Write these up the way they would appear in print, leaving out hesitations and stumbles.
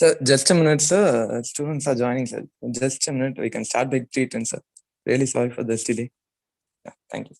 Sir, just a minute, sir. Students are joining, sir. Just a minute. We can start by 3:10, sir. Really sorry for this delay. Yeah, thank you.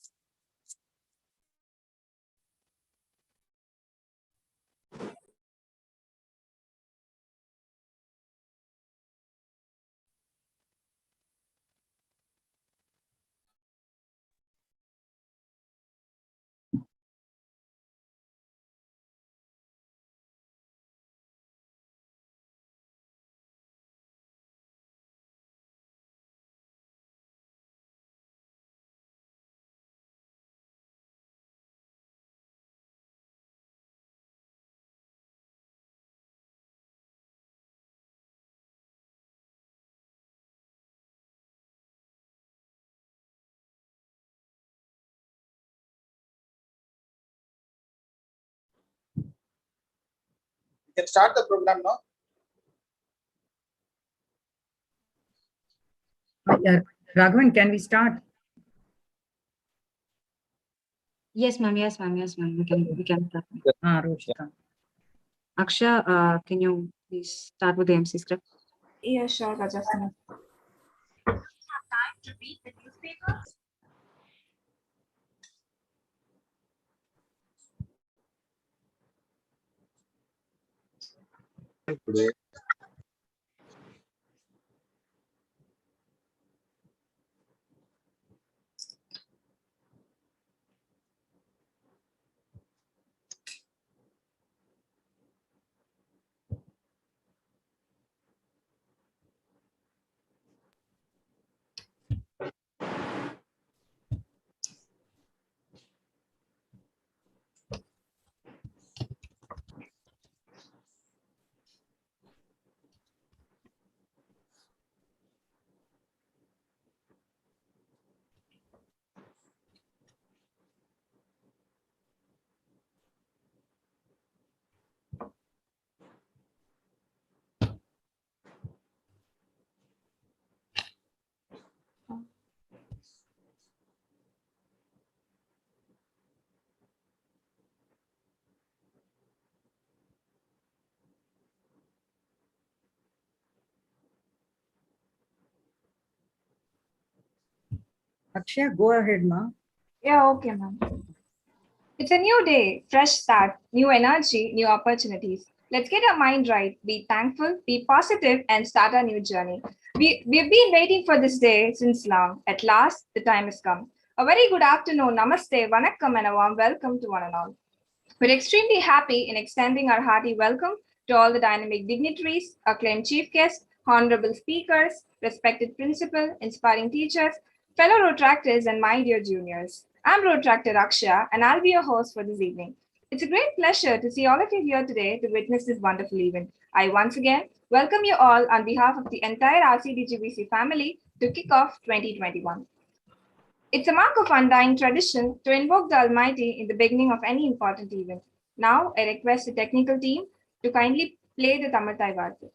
You can start the program now. Raghavan, can we start? Yes, ma'am. Yes, ma'am. Yes, ma'am. We can start. Roshika. Akshay, can you please start with the MC script? Yeah, sure, Rajasthan. Time to read the newspaper. Today. Akshay, go ahead, ma. Yeah, okay, ma'am. It's a new day, fresh start, new energy, new opportunities. Let's get our mind right, be thankful, be positive, and start our new journey. We've been waiting for this day since long. At last, the time has come. A very good afternoon, namaste, vanakkam, and a warm welcome to one and all. We're extremely happy in extending our hearty welcome to all the dynamic dignitaries, acclaimed chief guests, honorable speakers, respected principal, inspiring teachers, fellow Rotractors, and my dear juniors. I'm Rotractor Aksha, and I'll be your host for this evening. It's a great pleasure to see all of you here today to witness this wonderful event. I once again welcome you all on behalf of the entire RCDGBC family to kick off 2021. It's a mark of undying tradition to invoke the Almighty in the beginning of any important event. Now, I request the technical team to kindly play the Tamartai Varthi.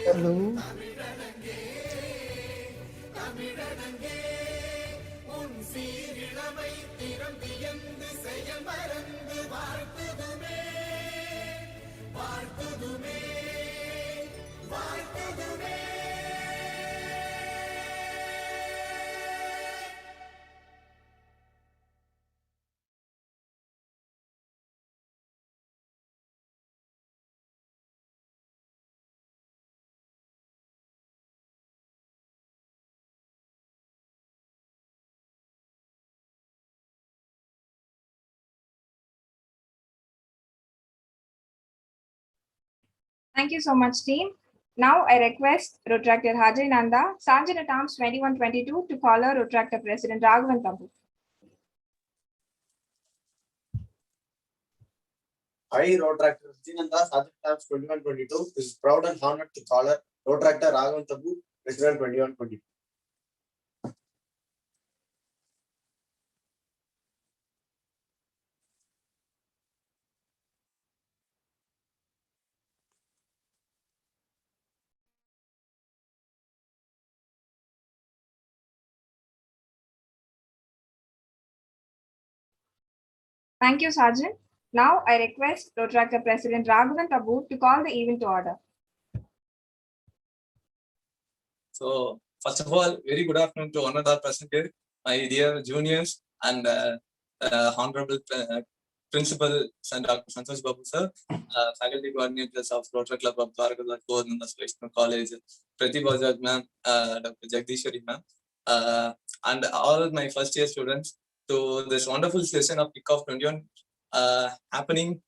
Hello. Thank you so much, team. Now I request Rotractor Hajay Nanda, Sergeant at Arms 2122, to call our Rotractor President Raghavan Tabu. I, Rotractor Jinanda, Sergeant Arms 2122, is proud and honored to call her Rotractor Raghavan Tabu, President 2122. Thank you, Sergeant. Now I request Rotractor President Raghavan Tabu to call the event to order. So, first of all, very good afternoon to another present here, my dear juniors and honorable principal and Dr. Santosh Babu sir, faculty coordinators of Rotary Club of Dwarka, Government National College, Pratibha Bajaj ma'am, Dr. Jagdishwari ma'am, and all my first year students to this wonderful session of Kickoff 21 happening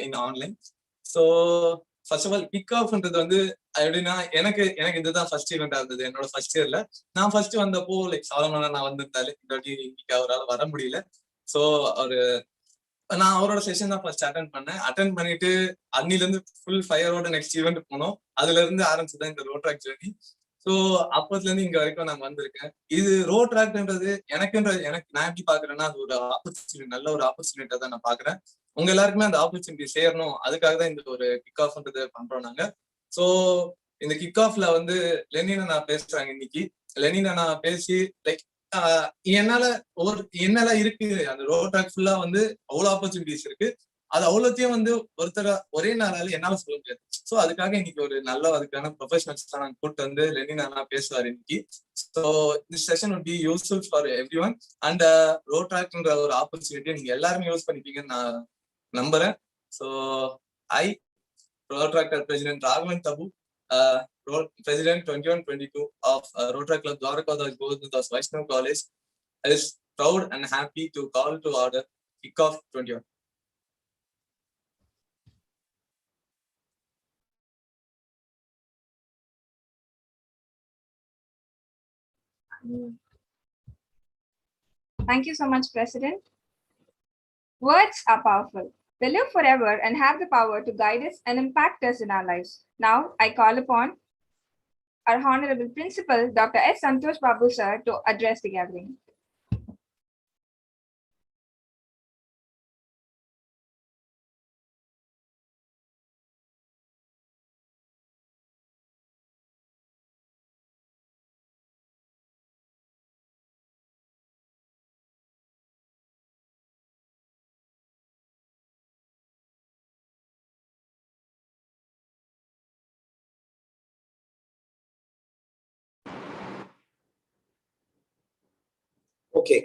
in online. So, first of all, Kickoff வந்து எப்படின்னா எனக்கு இதுதான் first ஈவெண்டா இருந்தது என்னோட first இயர்ல. நான் first வந்தப்போ like சாலமனா நான் வந்திருந்தாலே இந்த வாட்டி இன்னைக்கு அவரால் வர முடியல. ஸோ நான் அவரோட செஷன் தான் ஃபர்ஸ்ட் அட்டன் பண்ணிட்டு அன்னில இருந்து ஃபுல் ஃபயரோட நெக்ஸ்ட் ஈவெண்ட் போனோம். அதுல இருந்து ஆரம்பிச்சுதான் இந்த ரோட்ராக் ஜேர்னி. ஸோ அப்பத்துல இருந்து இங்க வரைக்கும் நான் வந்திருக்கேன். இது ரோட்ராக்ன்றது எனக்கு நான் எப்படி பாக்குறேன்னா அது ஒரு ஆப்பர்ச்சுனிட்டி, நல்ல ஒரு ஆப்பர்ச்சுனிட்டியா தான் நான் பாக்குறேன். உங்க எல்லாருக்குமே அந்த ஆப்பர்ச்சுனிட்டி சேரணும், அதுக்காக தான் இந்த ஒரு கிக் ஆஃப்ன்றது பண்றோம் நாங்க. சோ இந்த கிக் ஆஃப்ல வந்து லெனின் அண்ணா பேசுறாங்க இன்னைக்கு. லெனின் அண்ணா பேசி லைக் என்னால இருக்கு அந்த ரோட்ராக் ஃபுல்லா வந்து அவ்வளவு ஆப்பர்ச்சுனிட்டிஸ் இருக்கு. அது அவ்வளோத்தையும் வந்து ஒரே நாளால என்னால சொல்ல முடியாது. சோ அதுக்காக இன்னைக்கு ஒரு நல்ல அதுக்கான ப்ரொஃபஷனல்ஸ் தான் நாங்க கூப்பிட்டு வந்து லெனின் அண்ணா பேசுவாரு இன்னைக்கு. So this session would be useful for everyone and ரோட்ராக்ன்ற ஒரு ஆப்பர்ச்சுனிட்டியை நீங்க எல்லாருமே யூஸ் பண்ணிப்பீங்கன்னு நான் நம்புறேன். So Rotractor President Raghavan Tabu, President 2122 of Rotary Club Dwarka Government Vaishnav College, is proud and happy to call to order Kickoff 21. Thank you so much, President. Words are powerful. They live forever and have the power to guide us and impact us in our lives. Now, I call upon our Honorable Principal, Dr. S. Santosh Babu sir, to address the gathering. Okay.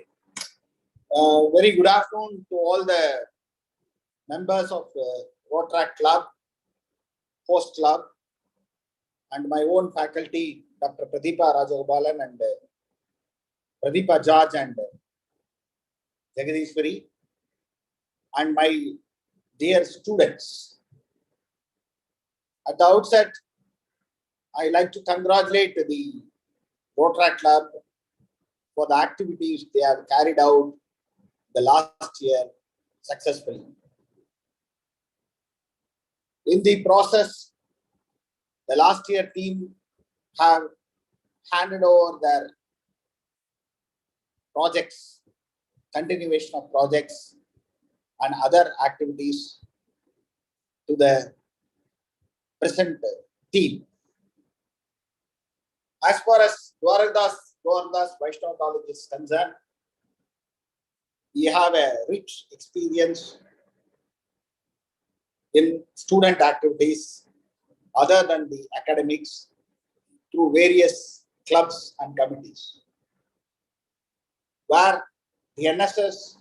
Very good afternoon to all the members of Rotaract Club, Host Club, and my own faculty, Dr. Pratibha Rajagopalan and Pratibha Bajaj and Jagadishwari, and my dear students. At the outset, I like to congratulate the Rotaract Club for the activities they have carried out the last year successfully. In the process, the last year team have handed over their projects, continuation of projects and other activities to the present team. As far as Dwarka Vaishnav College is concerned, we have a rich experience in student activities other than the academics through various clubs and committees, where the NSS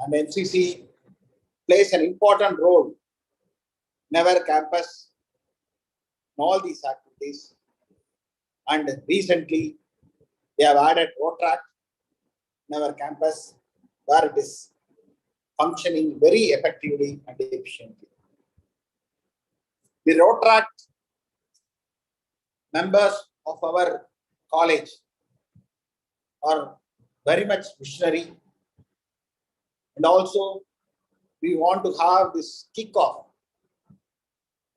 and NCC plays an important role in our campus in all these activities. And recently, they have added Rotaract in our campus, where it is functioning very effectively and efficiently. The Rotaract members of our college are very much visionary, and also we want to have this kickoff,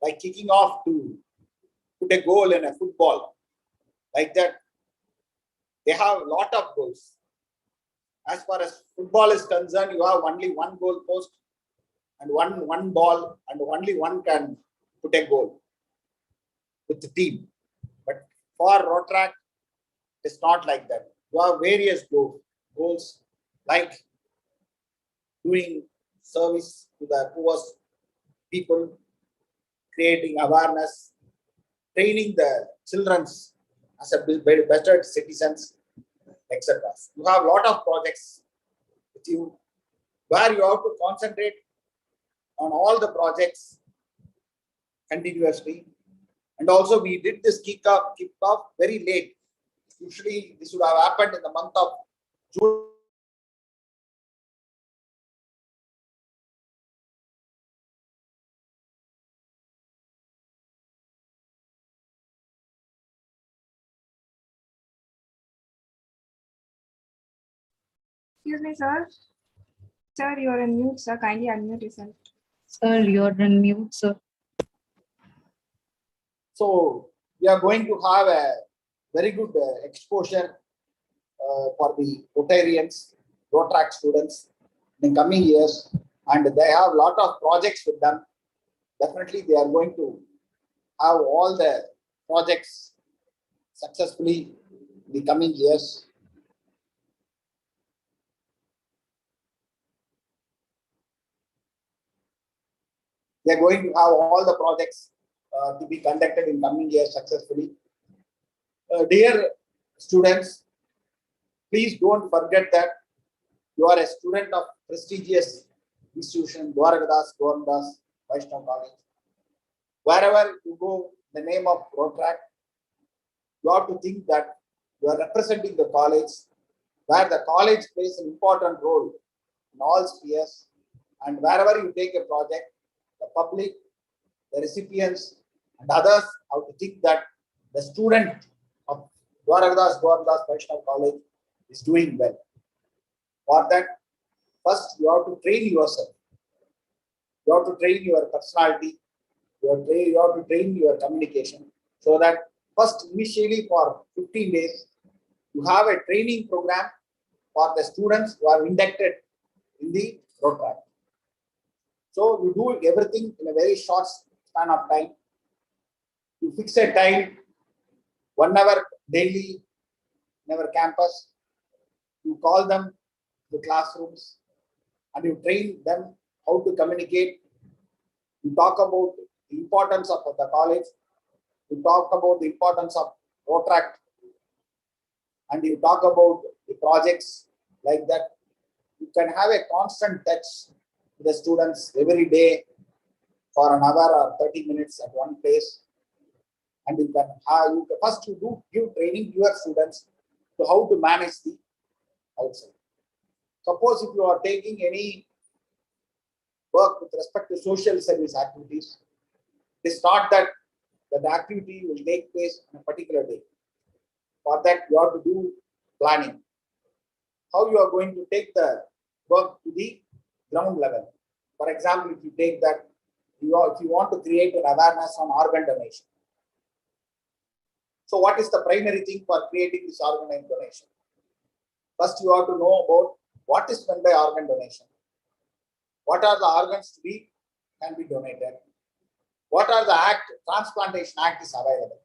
like kicking off to put a goal in a football, like that. They have a lot of goals. As far as football is concerned, you have only one goal post and one ball, and only one can put a goal with the team. But for Rotaract, it's not like that. You have various goals like doing service to the poorest people, creating awareness, training the children as a better citizens, etc. You have a lot of projects with you where you have to concentrate on all the projects continuously. And also we did this kick-off very late. Usually this would have happened in the month of June. Excuse me, sir. Sir, you're on mute, sir. Kindly unmute yourself. Sir, you're on mute, sir. So we are going to have a very good exposure for the Rotarians, Rotaract students in coming years, and they have a lot of projects with them. Definitely they are going to have all the projects successfully in the coming years. They are going to have all the projects to be conducted in coming years successfully. Dear students, please don't forget that you are a student of prestigious institution, Dwarakadas Govindas Vaishnav College. Wherever you go, the name of Rotaract, you have to think that you are representing the college, where the college plays an important role in all spheres, and wherever you take a project, the public, the recipients, and others have to think that the student of Dwarakadas Govindas Vaishnav College is doing well. For that, first you have to train yourself. You have to train your personality. You have to train your communication, so that first initially for 15 days, you have a training program for the students who are inducted in the Rotaract. So you do everything in a very short span of time. You fix a time, 1 hour daily in our campus. You call them to classrooms and you train them how to communicate. You talk about the importance of the college. You talk about the importance of Rotaract, and you talk about the projects like that. You can have a constant touch with the students every day for an hour or 30 minutes at one place. And you can first you do give training to your students to how to manage the outside. Suppose if you are taking any work with respect to social service activities, it is not that the activity will take place on a particular day. For that, you have to do planning. How you are going to take the work to the ground level. For example, if you take that, if you want to create an awareness on organ donation. So what is the primary thing for creating this organ donation? First, you have to know about what is meant by organ donation. What are the organs can be donated? What are the transplantation act is available?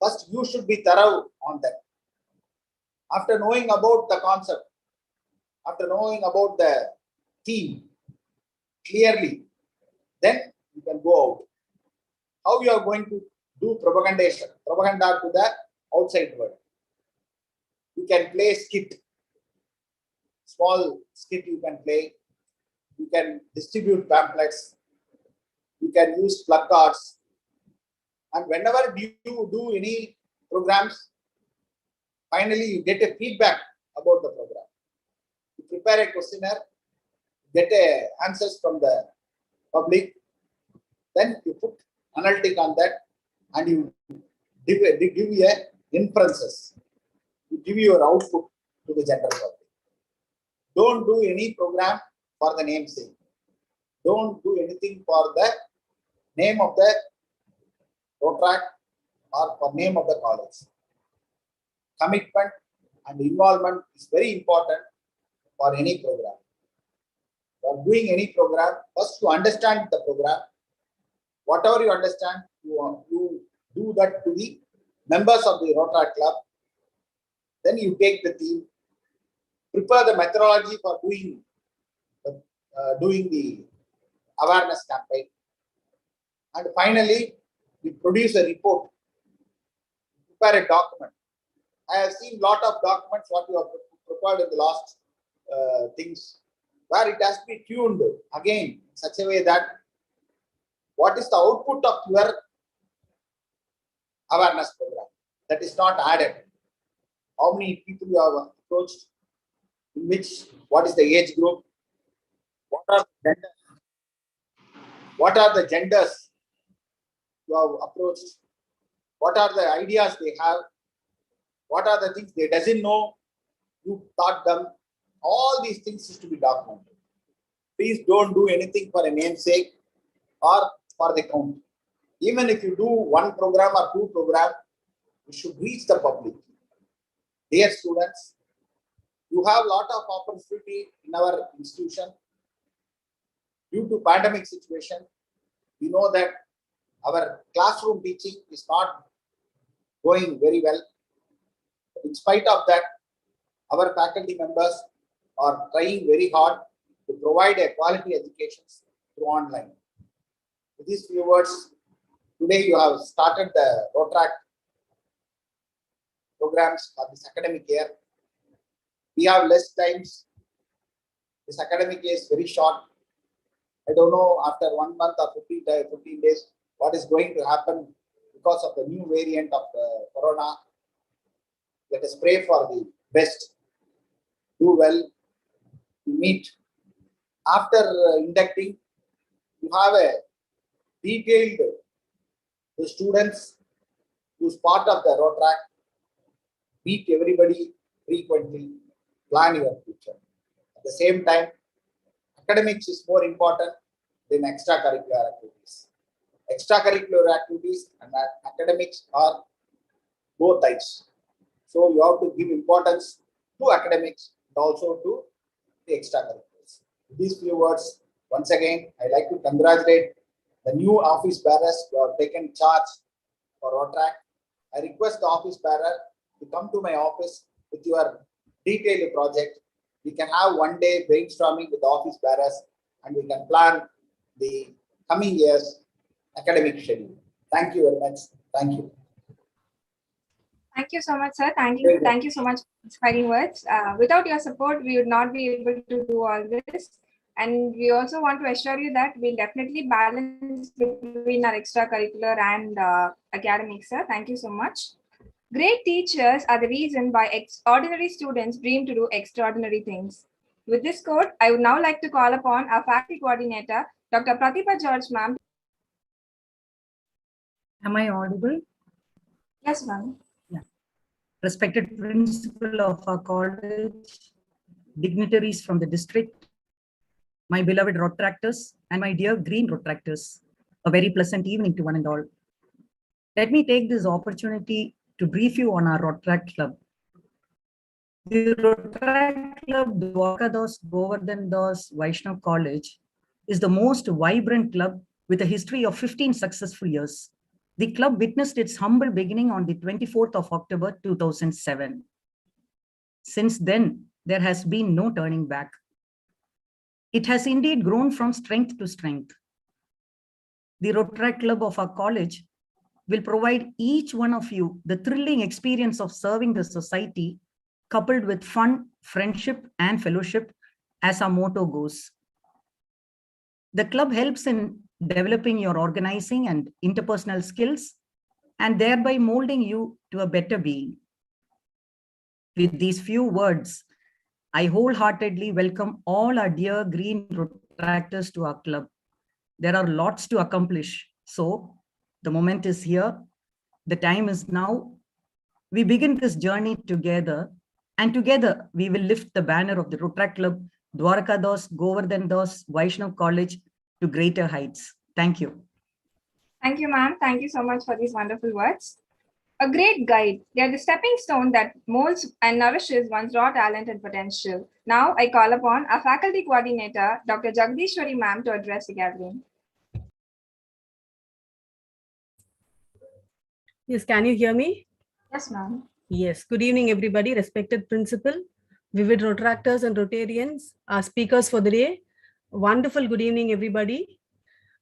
First, you should be thorough on that. After knowing about the concept, after knowing about the theme clearly, then you can go out. How you are going to do propaganda to the outside world? You can play skit, small skit you can play. You can distribute pamphlets. You can use placards. And whenever you do any programs, finally you get a feedback about the program. You prepare a questionnaire, get answers from the public, then you put analytic on that, and you give you inferences. You give your output to the general public. Don't do any program for the namesake. Don't do anything for the name of the Rotaract or for name of the college. Commitment and involvement is very important for any program. For doing any program, first you understand the program. Whatever you understand, you do that to the members of the Rotaract Club. Then you take the theme, prepare the methodology for doing the awareness campaign, and finally you produce a report, prepare a document. I have seen a lot of documents what you have prepared in the last things, where it has to be tuned again in such a way that what is the output of your awareness program, that is not added. How many people you have approached, in which, what is the age group, what are the genders you have approached, what are the ideas they have, what are the things they doesn't know, you taught them. All these things is to be documented. Please don't do anything for a namesake or for the count. Even if you do one program or two programs, you should reach the public. Dear students, you have a lot of opportunity in our institution. Due to pandemic situation, we know that our classroom teaching is not going very well. In spite of that, our faculty members are trying very hard to provide a quality education through online. With these few words, today you have started the Rotaract programs for this academic year. We have less times. This academic year is very short. I don't know after 1 month or 15 days what is going to happen because of the new variant of the corona. Let us pray for the best. Do well. Meet. After inducting, you have a detailed the students who's part of the Rotaract. Meet everybody frequently. Plan your future. At the same time, academics is more important than extracurricular activities. Extracurricular activities and academics are both sides. So you have to give importance to academics and also to the extracurriculars. With these few words, once again, I like to congratulate the new office bearers who have taken charge for Rotaract. I request the office bearer to come to my office with your detailed project. We can have one day brainstorming with the office bearers and we can plan the coming year's academic schedule. Thank you very much. Thank you. Thank you so much, sir. Thank you so much for inspiring words. Without your support, we would not be able to do all this. And we also want to assure you that we'll definitely balance between our extracurricular and academics, sir. Thank you so much. Great teachers are the reason why extraordinary students dream to do extraordinary things. With this quote, I would now like to call upon our faculty coordinator, Dr. Pratibha George, ma'am. Am I audible? Yes, ma'am. Respected principal of our college, dignitaries from the district, my beloved Rotaractors, and my dear green Rotaractors, a very pleasant evening to one and all. Let me take this opportunity to brief you on our Rotaract Club. The Rotaract Club, Dwarkadas Govardhan Das Vaishnav College, is the most vibrant club with a history of 15 successful years. The club witnessed its humble beginning on the 24th of October 2007. Since then, there has been no turning back. It has indeed grown from strength to strength. The Rotaract Club of our college will provide each one of you the thrilling experience of serving the society, coupled with fun, friendship, and fellowship, as our motto goes. The club helps in developing your organizing and interpersonal skills, and thereby molding you to a better being. With these few words, I wholeheartedly welcome all our dear green Rotaractors to our club. There are lots to accomplish. So the moment is here. The time is now. We begin this journey together, and together we will lift the banner of the Rotaract Club, Dwarkadas Govardhan Das Vaishnav College to greater heights. Thank you. Thank you, ma'am. Thank you so much for these wonderful words. A great guide. They are the stepping stone that molds and nourishes one's raw talent and potential. Now I call upon our faculty coordinator, Dr. Jagdishwari ma'am, to address the gathering. Yes, can you hear me? Yes, ma'am. Yes, good evening, everybody. Respected principal, vivid Rotaractors and Rotarians, our speakers for the day. Wonderful good evening, everybody.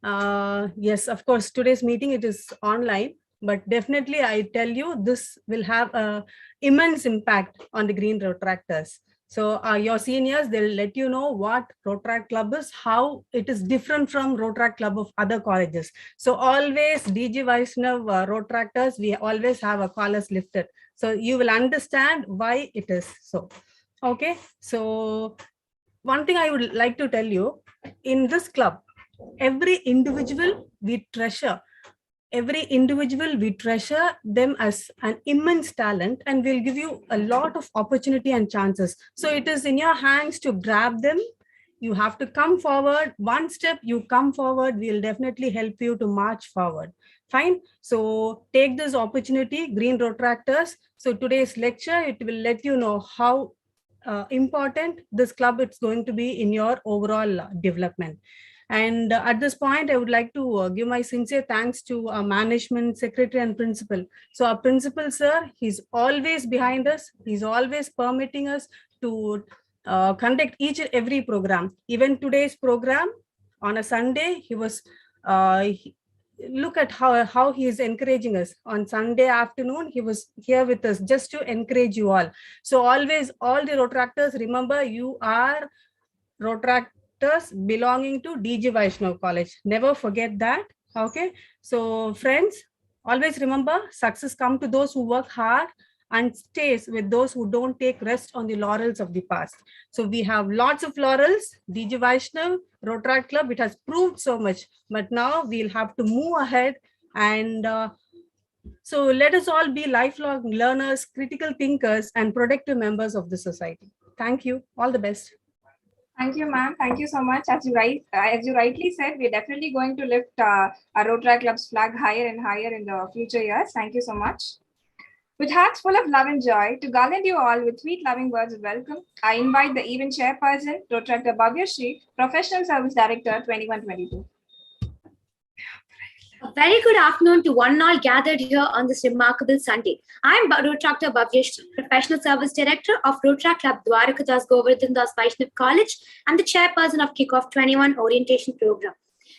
Yes, of course, today's meeting, it is online, but definitely I tell you, this will have an immense impact on the green Rotaractors. So your seniors, they'll let you know what Rotaract Club is, how it is different from Rotaract Club of other colleges. So always DG Vaishnav Rotaractors, we always have a collars lifted. So you will understand why it is so. Okay, so one thing I would like to tell you, in this club, every individual we treasure. Every individual, we treasure them as an immense talent, and we'll give you a lot of opportunity and chances. So it is in your hands to grab them. You have to come forward. One step you come forward, we'll definitely help you to march forward. Fine. So take this opportunity, Green Rotaractors. So today's lecture, it will let you know how important this club is going to be in your overall development. And at this point, I would like to give my sincere thanks to our management, secretary, and principal. So our principal, sir, he's always behind us. He's always permitting us to conduct each and every program. Even today's program on a Sunday, he was, look at how he is encouraging us. On Sunday afternoon, he was here with us just to encourage you all. So always, all the Rotaractors, remember, you are Rotaract belonging to DG Vaishnav College. Never forget that. Okay. So friends, always remember, success comes to those who work hard and stays with those who don't take rest on the laurels of the past. So we have lots of laurels. DG Vaishnav Rotaract Club, it has proved so much, but now we'll have to move ahead. And so let us all be lifelong learners, critical thinkers, and productive members of the society. Thank you. All the best. Thank you, ma'am. Thank you so much. As you rightly said, we're definitely going to lift our Rotaract Club's flag higher and higher in the future years. Thank you so much. With hearts full of love and joy, to garland you all with sweet loving words of welcome, I invite the event chairperson, Rotaractor Bhavyashree, Professional Service Director 2122. A very good afternoon to one and all gathered here on this remarkable Sunday. I'm Rotaractor Bhavyashree, Professional Service Director of Rotaract Club Dwarkadas Govardhan Das Vaishnav College and the chairperson of Kickoff 21 Orientation Program.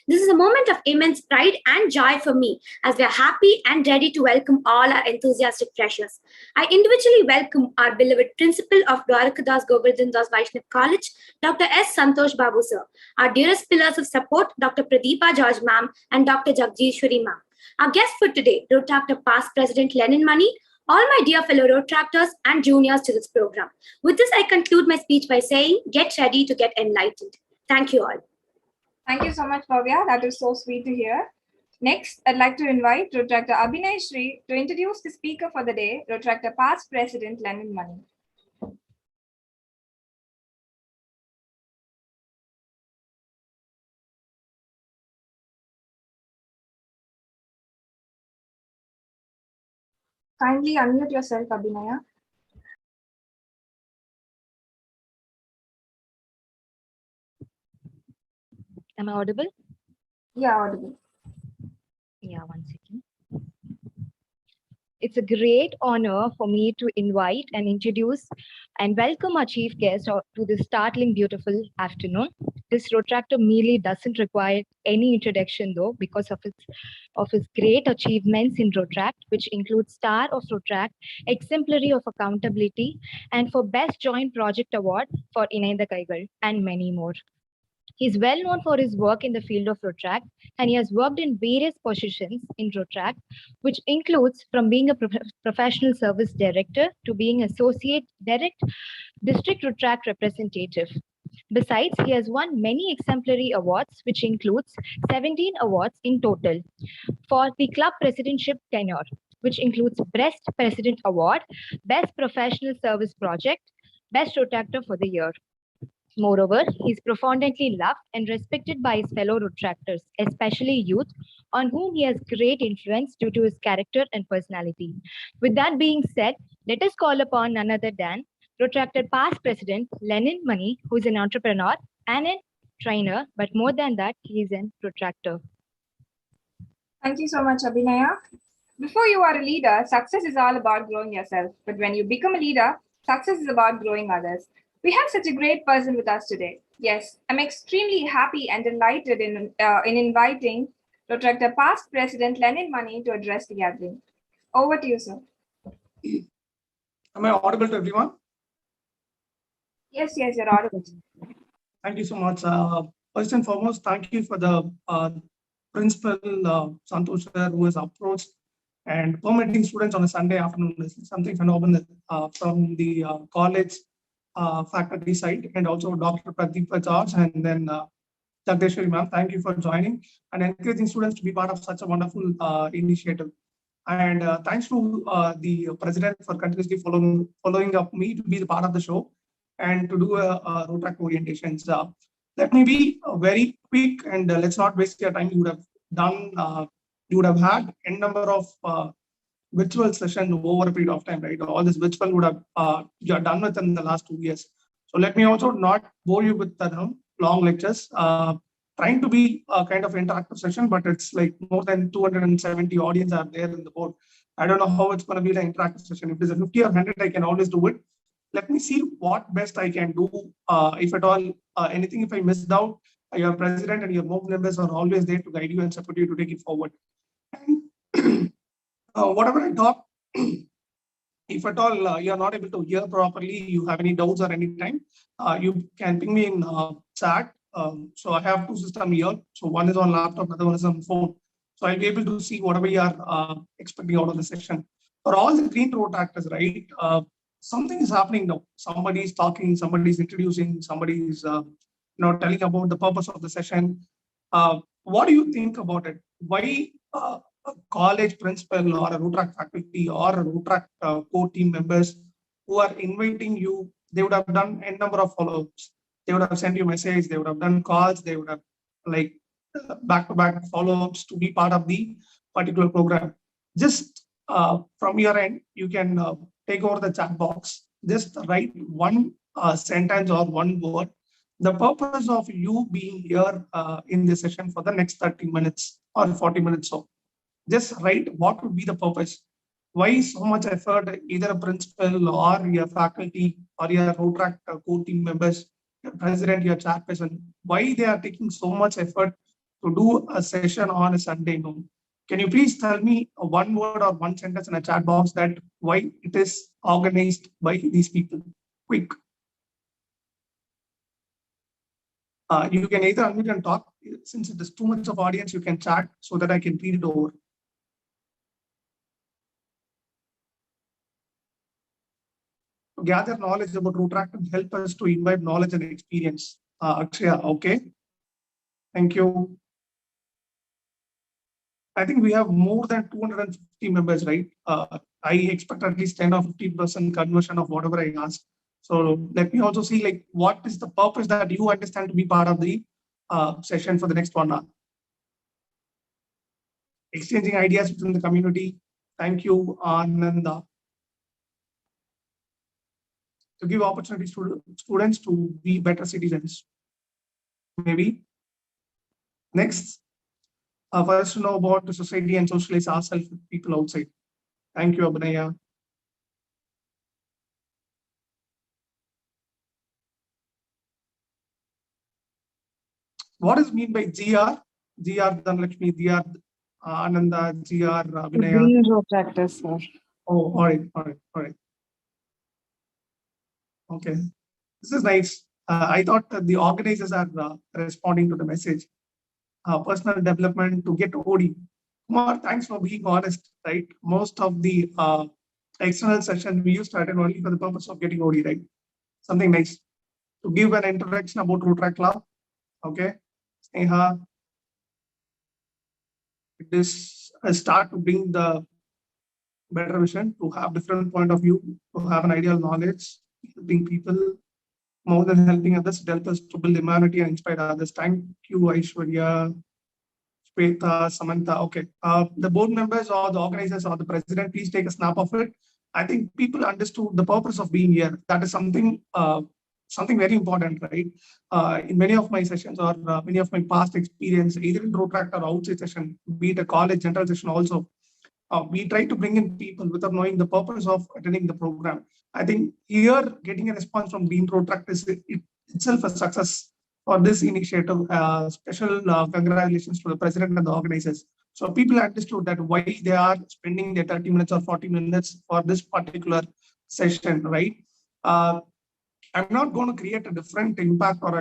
This is a moment of immense pride and joy for me as we are happy and ready to welcome all our enthusiastic freshers. I individually welcome our beloved principal of Dwarkadas Govardhan Das Vaishnav College, Dr. S. Santosh Babu sir, our dearest pillars of support, Dr. Pradeepa George ma'am and Dr. Jagdishwari ma'am. Our guest for today, Rotaractor past President Lenin Money, all my dear fellow Rotaractors and juniors to this program. With this, I conclude my speech by saying, get ready to get enlightened. Thank you all. Thank you so much, Bhavya. That is so sweet to hear. Next, I'd like to invite Rotaractor Abhinay Shri to introduce the speaker for the day, Rotaractor past President Lenin Money. Kindly unmute yourself, Abhinaya. Am I audible? Yeah, audible. Yeah, one second. It's a great honor for me to invite and introduce and welcome our chief guest to this startling, beautiful afternoon. This Rotractor merely doesn't require any introduction though, because of his great achievements in Rotract, which includes Star of Rotract, Exemplary of Accountability, and for Best Joint Project Award for Inayenda Kaigal, and many more. He's well known for his work in the field of Rotract, and he has worked in various positions in Rotract, which includes from being a professional service director to being associate district Rotract representative. Besides, he has won many exemplary awards, which includes 17 awards in total for the club presidentship tenure, which includes Best President Award, Best Professional Service Project, Best Rotractor for the year. Moreover, he is profoundly loved and respected by his fellow Rotractors, especially youth, on whom he has great influence due to his character and personality. With that being said, let us call upon none other than Rotractor past president Lenin Mani, who is an entrepreneur and a trainer, but more than that, he is an Rotractor. Thank you so much, Abhinaya. Before you are a leader, success is all about growing yourself. But when you become a leader, success is about growing others. We have such a great person with us today. Yes, I'm extremely happy and delighted in inviting Rotractor past president Lenin Mani to address the gathering. Over to you, sir. Am I audible to everyone? Yes, you're audible. Thank you so much. First and foremost, thank you for the principal, Santosh sir, who has approached and permitting students on a Sunday afternoon. This is something phenomenal from the college faculty side, and also Dr. Pradeep George, and then Jagdeshwari ma'am. Thank you for joining and encouraging students to be part of such a wonderful initiative. And thanks to the president for continuously following up me to be the part of the show and to do a Rotract orientations. Let me be very quick, and let's not waste your time. You would have done, you would have had a number of virtual session over a period of time, right? All this virtual would have you are done with in the last 2 years. So let me also not bore you with the long lectures. Trying to be a kind of interactive session, but it's like more than 270 audience are there in the board. I don't know how it's going to be the interactive session. If there's a 50 or 100, I can always do it. Let me see what best I can do. If at all, anything, if I missed out, your president and your board members are always there to guide you and support you to take it forward. And whatever I talk, if at all you are not able to hear properly, you have any doubts or any time, you can ping me in chat. So I have two systems here. So one is on laptop, another one is on phone. So I'll be able to see whatever you are expecting out of the session. For all the green Rotractors, right? Something is happening now. Somebody is talking, somebody is introducing, somebody is telling about the purpose of the session. What do you think about it? Why a college principal or a Rotract faculty or a Rotract core team members who are inviting you, they would have done a number of follow-ups. They would have sent you message, they would have done calls, they would have like back-to-back follow-ups to be part of the particular program. Just from your end, you can take over the chat box, just write one sentence or one word. The purpose of you being here in this session for the next 30 minutes or 40 minutes. So just write what would be the purpose. Why so much effort, either a principal or your faculty or your Rotract core team members, your president, your chairperson, why they are taking so much effort to do a session on a Sunday noon? Can you please tell me one word or one sentence in a chat box that why it is organized by these people? Quick. You can either unmute and talk. Since it is too much of audience, you can chat so that I can read it over. To gather knowledge about Rotract and help us to imbibe knowledge and experience. Akshaya, okay. Thank you. I think we have more than 250 members, right? I expect at least 10 or 15% conversion of whatever I ask. So let me also see like what is the purpose that you understand to be part of the session for the next 1 hour. Exchanging ideas within the community. Thank you, Ananda. To give opportunities to students to be better citizens. Maybe. Next. For us to know about the society and socialize ourselves with people outside. Thank you, Abhinaya. What is mean by GR? GR Dhanlakshmi, GR Ananda, GR Abhinaya. Green Rotractors, sir. Oh, all right. Okay, this is nice. I thought that the organizers are responding to the message. Personal development to get OD. Kumar, thanks for being honest, right? Most of the external session we used to attend only for the purpose of getting OD, right? Something nice. To give an introduction about Rotaract Club, okay? Sneha, it is a start to bring the better vision, to have different point of view, to have an ideal knowledge, helping people more than helping others, it helps us to build humanity and inspire others. Thank you, Aishwarya, Shweta, Samantha. Okay, the board members or the organizers or the president, please take a snap of it. I think people understood the purpose of being here. That is something something very important, right? In many of my sessions or many of my past experience, either in Rotaract or outside session, be it a college general session also, we try to bring in people without knowing the purpose of attending the program. I think here getting a response from Green Rotaract is itself a success for this initiative. Special congratulations to the president and the organizers. So people understood that why they are spending their 30 minutes or 40 minutes for this particular session, right? I'm not going to create a different impact, or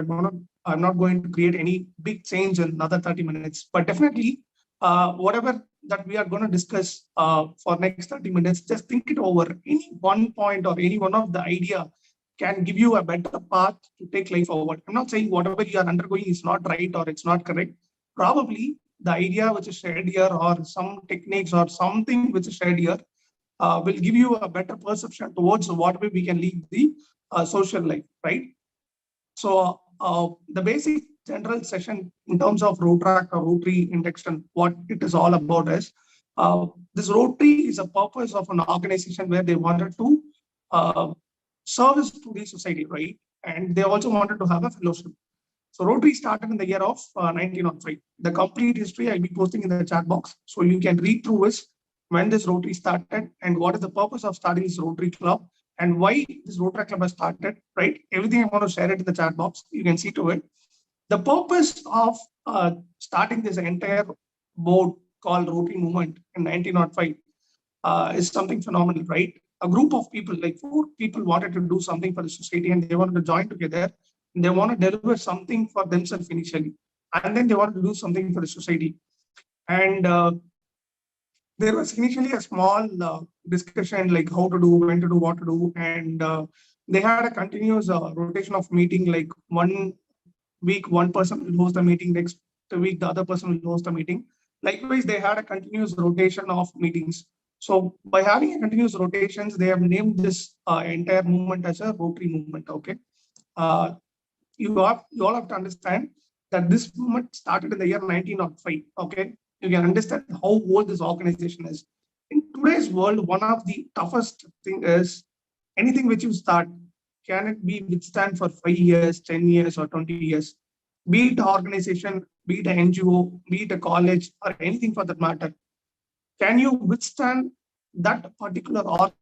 I'm not going to create any big change in another 30 minutes, but definitely whatever that we are going to discuss for next 30 minutes, just think it over. Any one point or any one of the idea can give you a better path to take life forward. I'm not saying whatever you are undergoing is not right or it's not correct. Probably the idea which is shared here or some techniques or something which is shared here will give you a better perception towards what way we can lead the social life, right? So the basic general session in terms of Rotaract or Rotary induction, what it is all about is this Rotary is a purpose of an organization where they wanted to service to the society, right? And they also wanted to have a fellowship. So Rotary started in the year of 1905. The complete history I'll be posting in the chat box, so you can read through this, when this Rotary started and what is the purpose of starting this Rotary Club and why this Rotary Club has started, right? Everything I want to share it in the chat box. You can see to it. The purpose of starting this entire board called Rotary Movement in 1905 is something phenomenal, right? A group of people, like 4 people, wanted to do something for the society and they wanted to join together. And they want to deliver something for themselves initially, and then they want to do something for the society. And there was initially a small discussion like how to do, when to do, what to do. And they had a continuous rotation of meeting, like 1 week, one person will host the meeting, next week, the other person will host the meeting. Likewise, they had a continuous rotation of meetings. So by having a continuous rotations, they have named this entire movement as a Rotary movement, okay? You all have to understand that this movement started in the year 1905, okay? You can understand how old this organization is. In today's world, one of the toughest thing is anything which you start, can it be withstand for 5 years, 10 years, or 20 years? Be it an organization, be it an NGO, be it a college, or anything for that matter. Can you withstand that particular org?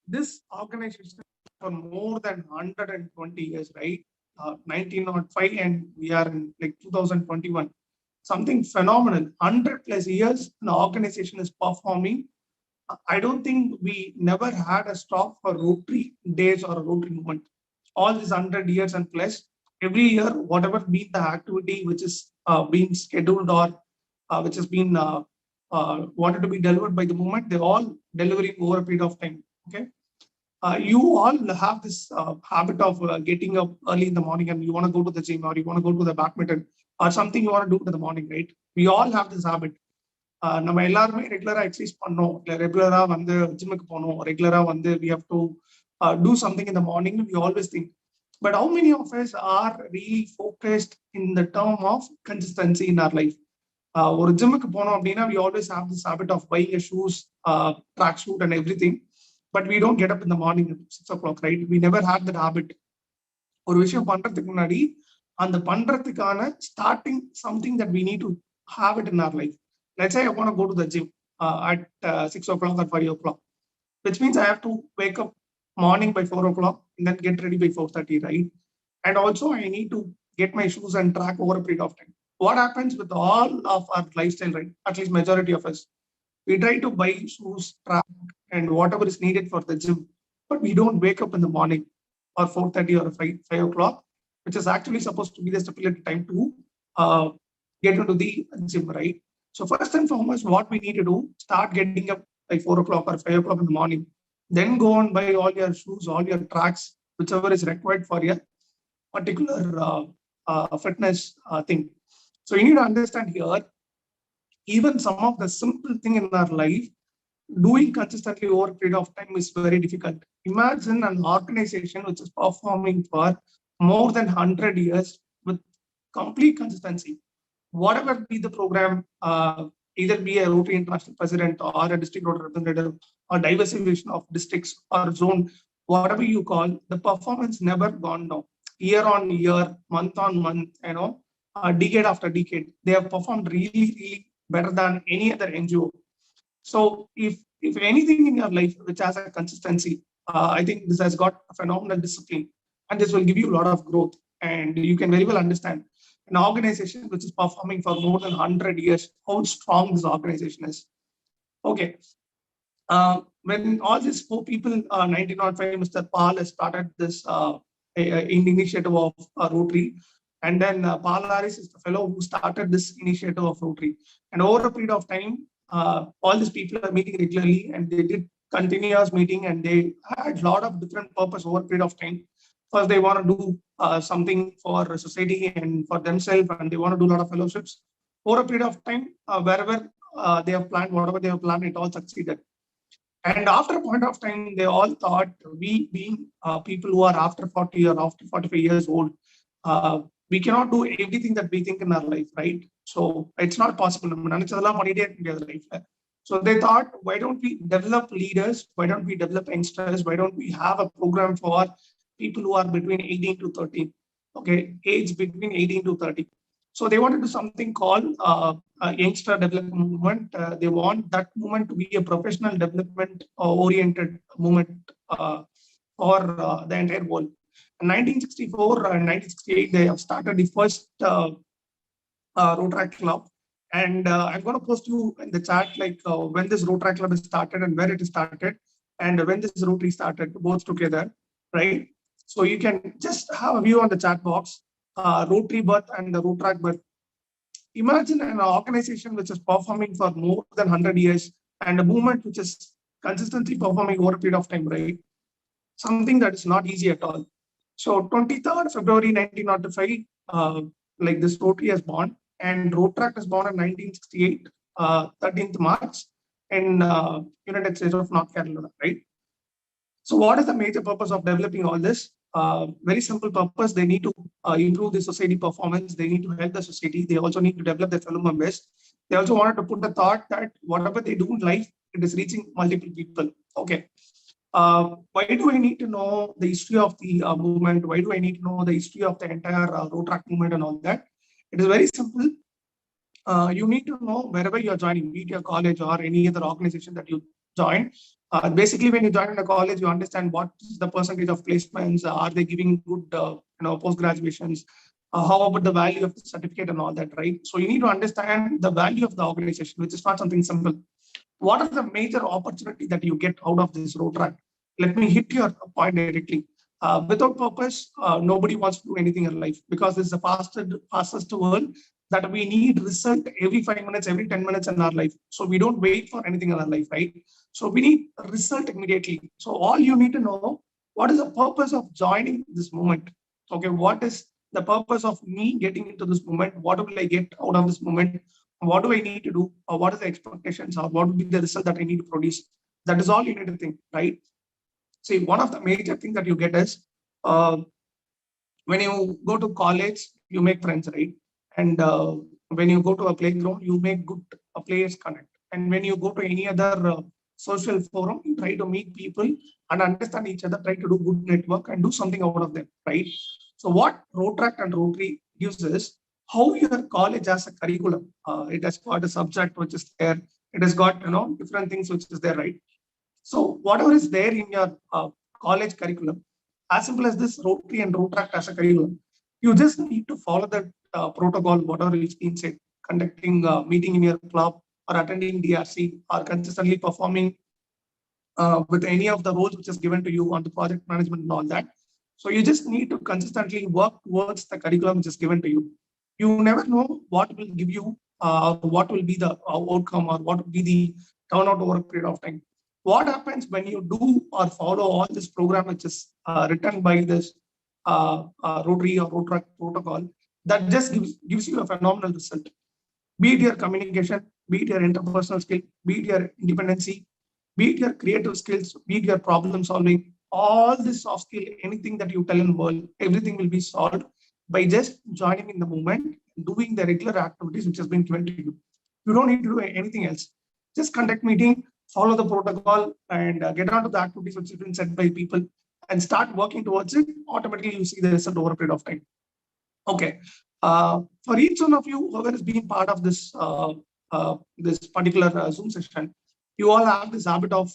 This organization for more than 120 years, right? 1905 and we are in like 2021. Something phenomenal. 100+ years an organization is performing. I don't think we never had a stop for Rotary days or a Rotary movement. All these 100 years and plus, every year, whatever be the activity which is being scheduled or which has been wanted to be delivered by the movement, they're all delivering over a period of time. Okay. You all have this habit of getting up early in the morning and you want to go to the gym or you want to go to the badminton or something you want to do in the morning, right? We all have this habit. நம்ம எல்லாருமே ரெகுலரா exercise பண்ணோம், இல்ல ரெகுலரா வந்து ஜிம்முக்கு போனோம், ரெகுலரா வந்து we have to do something in the morning. We always think, but how many of us are really focused in the term of consistency in our life? ஒரு ஜிம்முக்கு போனோம் அப்படின்னா we always have this habit of buying a shoes, track suit and everything, but we don't get up in the morning at 6 o'clock, right? We never had that habit. ஒரு விஷயம் பண்றதுக்கு முன்னாடி அந்த பண்றதுக்கான starting something that we need to have it in our life. Let's say I want to go to the gym at 6 o'clock or 5 o'clock, which means I have to wake up morning by 4 o'clock and then get ready by 4:30, right? And also I need to get my shoes and track over a period of time. What happens with all of our lifestyle, right? At least majority of us, we try to buy shoes, track, and whatever is needed for the gym, but we don't wake up in the morning or 4:30 or 5 o'clock, which is actually supposed to be the stipulated time to get into the gym, right? So first and foremost, what we need to do, start getting up by 4 o'clock or 5 o'clock in the morning, then go and buy all your shoes, all your tracks, whichever is required for your particular fitness thing. So you need to understand here, even some of the simple thing in our life, doing consistently over a period of time is very difficult. Imagine an organization which is performing for more than 100 years with complete consistency. Whatever be the program, either be a Rotary International president or a district Rotary representative or diversification of districts or zone, whatever you call, the performance never gone down. Year on year, month on month, decade after decade, they have performed really better than any other NGO. So if anything in your life which has a consistency, I think this has got a phenomenal discipline, and this will give you a lot of growth. And you can very well understand an organization which is performing for more than 100 years, how strong this organization is. Okay. When all these 4 people, 1905, Mr. Paul has started this initiative of Rotary. And then Paul Harris is the fellow who started this initiative of Rotary. And over a period of time, all these people are meeting regularly, and they did continuous meeting, and they had a lot of different purpose over a period of time. First, they want to do something for society and for themselves, and they want to do a lot of fellowships. Over a period of time, wherever they have planned, whatever they have planned, it all succeeded. And after a point of time, they all thought, we being people who are after 40 or after 45 years old, we cannot do everything that we think in our life, right? So it's not possible. So they thought, why don't we develop leaders? Why don't we develop youngsters? Why don't we have a program for people who are between 18 to 30? Okay, age between 18 to 30. So they want to do something called youngster development movement. They want that movement to be a professional development oriented movement for the entire world. In 1964 and 1968, they have started the first Rotary Club. And I'm going to post you in the chat like when this Rotary Club is started and where it is started, and when this Rotary started, both together, right? So you can just have a view on the chat box, Rotary birth and the Rotary birth. Imagine an organization which is performing for more than 100 years and a movement which is consistently performing over a period of time, right? Something that is not easy at all. So 23rd February 1905, like this Rotary is born, and Rotaract is born in 1968, 13th March in United States of North Carolina, right? So what is the major purpose of developing all this? Very simple purpose. They need to improve the society performance. They need to help the society. They also need to develop their fellow members. They also wanted to put the thought that whatever they do in life, it is reaching multiple people. Okay. Why do I need to know the history of the movement? Why do I need to know the history of the entire Rotaract movement and all that? It is very simple. You need to know wherever you are joining, be it your college or any other organization that you join. Basically, when you join in a college, you understand what is the percentage of placements. Are they giving good, post graduations? How about the value of the certificate and all that, right? So you need to understand the value of the organization, which is not something simple. What are the major opportunity that you get out of this Rotaract? Let me hit your point directly. Without purpose, nobody wants to do anything in life, because this is the fastest world that we need result every 5 minutes, every 10 minutes in our life. So we don't wait for anything in our life, right? So we need a result immediately. So all you need to know, what is the purpose of joining this movement? Okay, what is the purpose of me getting into this movement? What will I get out of this movement? What do I need to do? Or what are the expectations? Or what will be the result that I need to produce? That is all you need to think, right? See, one of the major things that you get is when you go to college, you make friends, right? And when you go to a playground, you make good players connect. And when you go to any other social forum, you try to meet people and understand each other, try to do good network and do something out of them, right? So what Rotaract and Rotary gives is, how your college has a curriculum. It has got a subject which is there. It has got different things which is there, right? So whatever is there in your college curriculum, as simple as this Rotary and Rotaract as a curriculum, you just need to follow the protocol, whatever is being said, conducting a meeting in your club or attending DRC or consistently performing with any of the roles which is given to you on the project management and all that. So you just need to consistently work towards the curriculum which is given to you. You never know what will give you, what will be the outcome or what will be the turnout over a period of time. What happens when you do or follow all this program which is written by this Rotary or Rotaract protocol, that just gives you a phenomenal result. Be it your communication, be it your interpersonal skill, be it your independency, be it your creative skills, be it your problem solving, all this soft skill, anything that you tell in the world, everything will be solved by just joining in the movement, doing the regular activities which has been given to you. You don't need to do anything else. Just conduct meeting, follow the protocol, and get onto the activities which have been set by people and start working towards it. Automatically, you see the result over a period of time. Okay. For each one of you, whoever is being part of this this particular Zoom session, you all have this habit of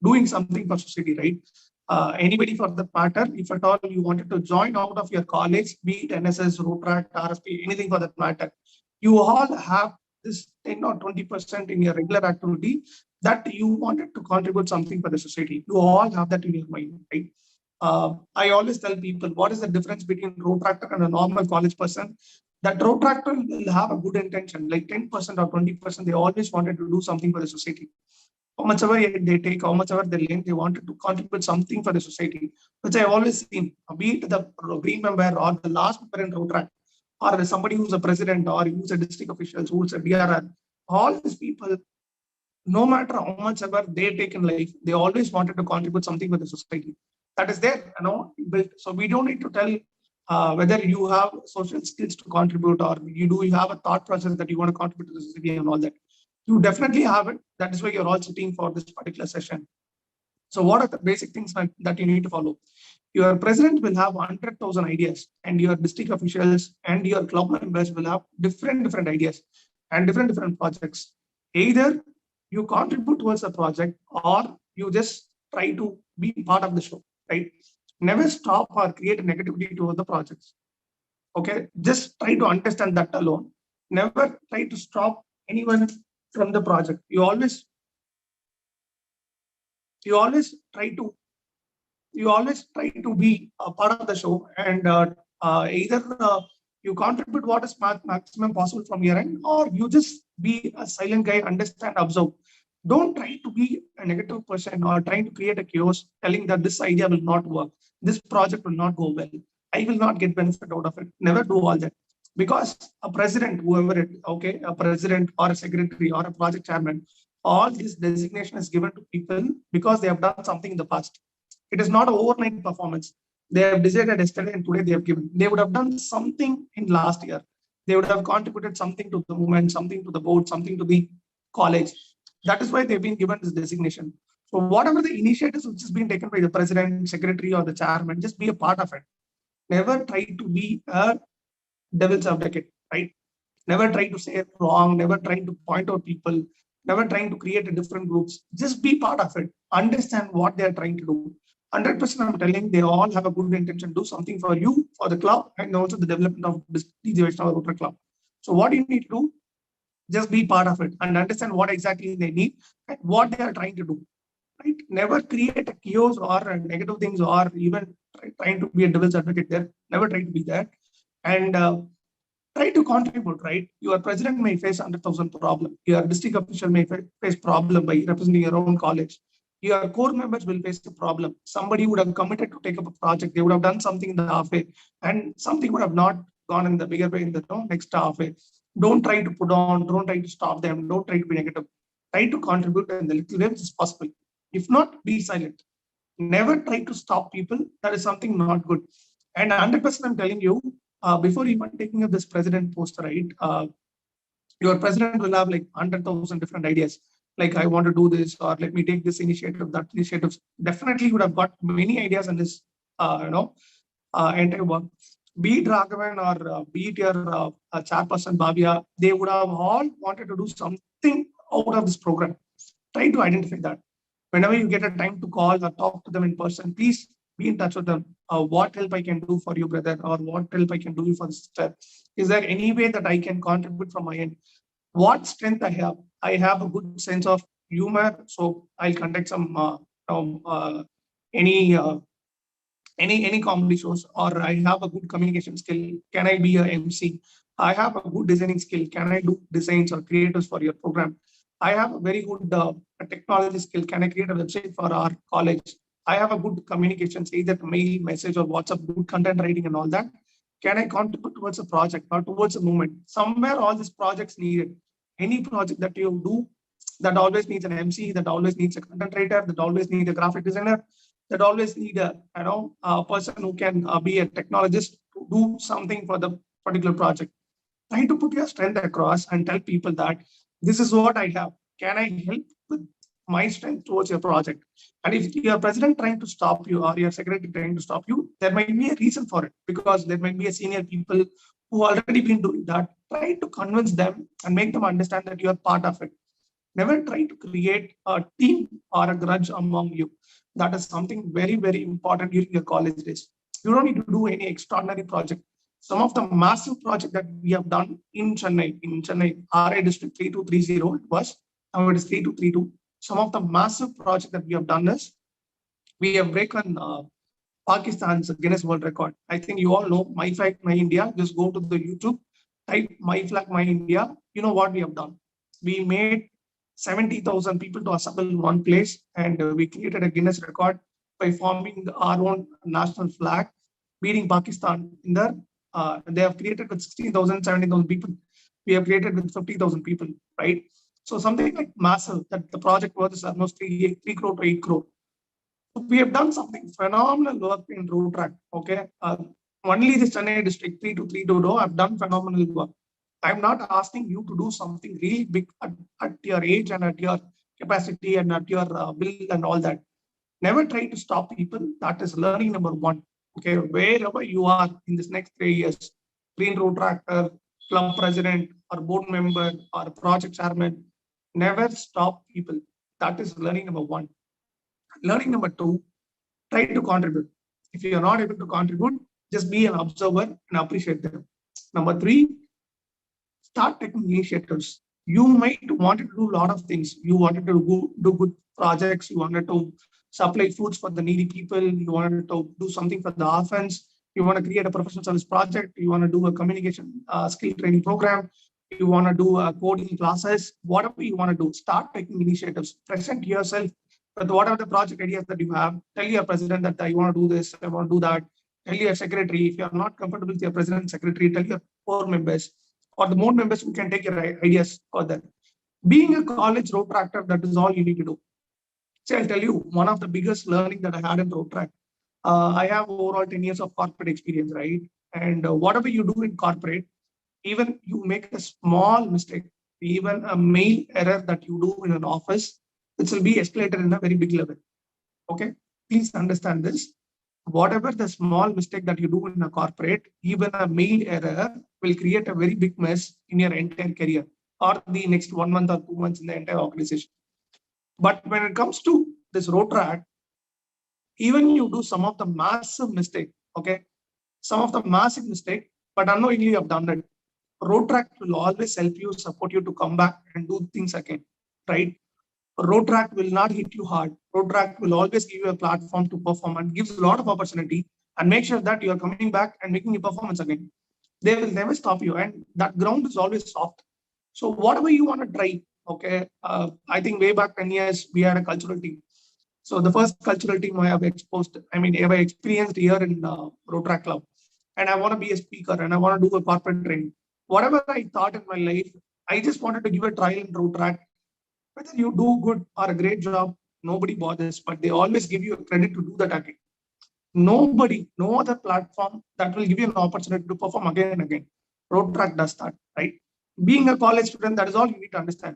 doing something for society, right? Anybody for the matter, if at all you wanted to join out of your college, be it NSS, Rotaract, RSP, anything for that matter, you all have this 10 or 20% in your regular activity that you wanted to contribute something for the society. You all have that in your mind, right? I always tell people, what is the difference between Rotaractor and a normal college person? That Rotaractor will have a good intention, like 10% or 20%, they always wanted to do something for the society. How much ever they take, how much ever they learn, they wanted to contribute something for the society, which I always seen, be it the green member or the last member in Rotaract, or somebody who's a president or who's a district official, who's a DRR, all these people, no matter how much ever they take in life, they always wanted to contribute something for the society. That is there, built. So we don't need to tell whether you have social skills to contribute or you have a thought process that you want to contribute to the society and all that. You definitely have it. That is why you're all sitting for this particular session. So what are the basic things that you need to follow? Your president will have 100,000 ideas, and your district officials and your club members will have different ideas and different projects. Either you contribute towards the project or you just try to be part of the show, right? Never stop or create a negativity towards the projects. Okay, just try to understand that alone. Never try to stop anyone from the project. You always try to be a part of the show, and either you contribute what is maximum possible from your end, or you just be a silent guy, understand, observe. Don't try to be a negative person or trying to create a chaos, telling that this idea will not work, this project will not go well, I will not get benefit out of it. Never do all that, because a president, whoever it, okay, a president or a secretary or a project chairman, all this designation is given to people because they have done something in the past. It is not an overnight performance. They have decided yesterday and today they have given. They would have done something in last year. They would have contributed something to the movement, something to the board, something to the college. That is why they've been given this designation. So whatever the initiatives which is being taken by the president, secretary, or the chairman, just be a part of it. Never try to be a devil's advocate, right? Never try to say wrong, never trying to point out people, never trying to create a different groups. Just be part of it. Understand what they are trying to do. 100% I'm telling, they all have a good intention to do something for you, for the club, and also the development of DJ Vaishnava Rotary Club. So what you need to do, just be part of it and understand what exactly they need and what they are trying to do. Right? Never create a chaos or negative things or even trying to be a devil's advocate there. Never try to be that. And try to contribute, right? Your president may face 100,000 problem. Your district official may face problem by representing your own college. Your core members will face the problem. Somebody would have committed to take up a project. They would have done something in the halfway, and something would have not gone in the bigger way in the next halfway. Don't try to put on, don't try to stop them, don't try to be negative. Try to contribute in the little way which is possible. If not, be silent. Never try to stop people. That is something not good. And 100% I'm telling you, before even taking up this president post, right, your president will have like 100,000 different ideas. Like, I want to do this, or let me take this initiative, that initiative. Definitely would have got many ideas in this, entire work. be it Raghavan or be it your chairperson Bhavya, they would have all wanted to do something out of this program. Try to identify that. Whenever you get a time to call or talk to them in person, please be in touch with them. What help I can do for you, brother, or what help I can do for the sister? Is there any way that I can contribute from my end? What strength I have? I have a good sense of humor, so I'll conduct some any comedy shows, or I have a good communication skill. Can I be a MC? I have a good designing skill. Can I do designs or creators for your program? I have a very good technology skill. Can I create a website for our college? I have a good communications, either mail, message, or WhatsApp, good content writing and all that. Can I contribute towards a project or towards a movement? Somewhere all these projects needed. Any project that you do that always needs an MC, that always needs a content writer, that always needs a graphic designer, that always need a person who can be a technologist to do something for the particular project. Try to put your strength across and tell people that this is what I have. Can I help with my strength towards your project? And if your president trying to stop you or your secretary trying to stop you, there might be a reason for it, because there might be a senior people who already been doing that. Try to convince them and make them understand that you are part of it. Never try to create a team or a grudge among you. That is something very, very important during your college days. You don't need to do any extraordinary project. Some of the massive project that we have done in Chennai, RA District 3230 it was, now it is 3232. Some of the massive project that we have done is, we have broken Pakistan's Guinness World Record. I think you all know My Flag, My India. Just go to the YouTube, type My Flag, My India. You know what we have done. We made 70,000 people to assemble in one place, and we created a Guinness record by forming our own national flag, beating Pakistan in their. They have created with 16,000, 17,000 people. We have created with 50,000 people, right? So something like massive, that the project was almost 3 crore to 8 crore. We have done something phenomenal work in road track. Okay, only the Chennai district 3232 have done phenomenal work. I'm not asking you to do something really big at your age and at your capacity and at your will and all that. Never try to stop people. That is learning number one. Okay, wherever you are in this next 3 years, Green Road Tractor, club president, or board member, or project chairman, never stop people. That is learning number one. Learning number two, try to contribute. If you are not able to contribute, just be an observer and appreciate them. Number three, start taking initiatives. You might want to do a lot of things. You wanted to do good projects. You wanted to supply foods for the needy people. You wanted to do something for the orphans. You want to create a professional service project. You want to do a communication skill training program. You want to do a coding classes. Whatever you want to do, start taking initiatives. Present yourself with whatever the project ideas that you have. Tell your president that I want to do this, I want to do that. Tell your secretary. If you are not comfortable with your president and secretary, tell your board members or the board members who can take your ideas further. Being a college road tractor, that is all you need to do. So I'll tell you, one of the biggest learning that I had in road track, I have overall 10 years of corporate experience, right? And whatever you do in corporate, even you make a small mistake, even a mail error that you do in an office, it will be escalated in a very big level. Okay, please understand this. Whatever the small mistake that you do in a corporate, even a mail error will create a very big mess in your entire career or the next 1 month or 2 months in the entire organization. But when it comes to this road track, even you do some of the massive mistake, okay, some of the massive mistake, but unknowingly you have done it. Road track will always help you, support you to come back and do things again, right? Road track will not hit you hard. Road track will always give you a platform to perform and gives a lot of opportunity and make sure that you are coming back and making a performance again. They will never stop you, and that ground is always soft. So whatever you want to try, okay. I think way back 10 years, we had a cultural team. So the first cultural team I have experienced here in Road Track Club. And I want to be a speaker and I want to do a corporate training. Whatever I thought in my life, I just wanted to give a trial in Road Track. Whether you do good or a great job, nobody bothers, but they always give you a credit to do that again. Nobody, no other platform that will give you an opportunity to perform again and again. Road Track does that, right? Being a college student, that is all you need to understand.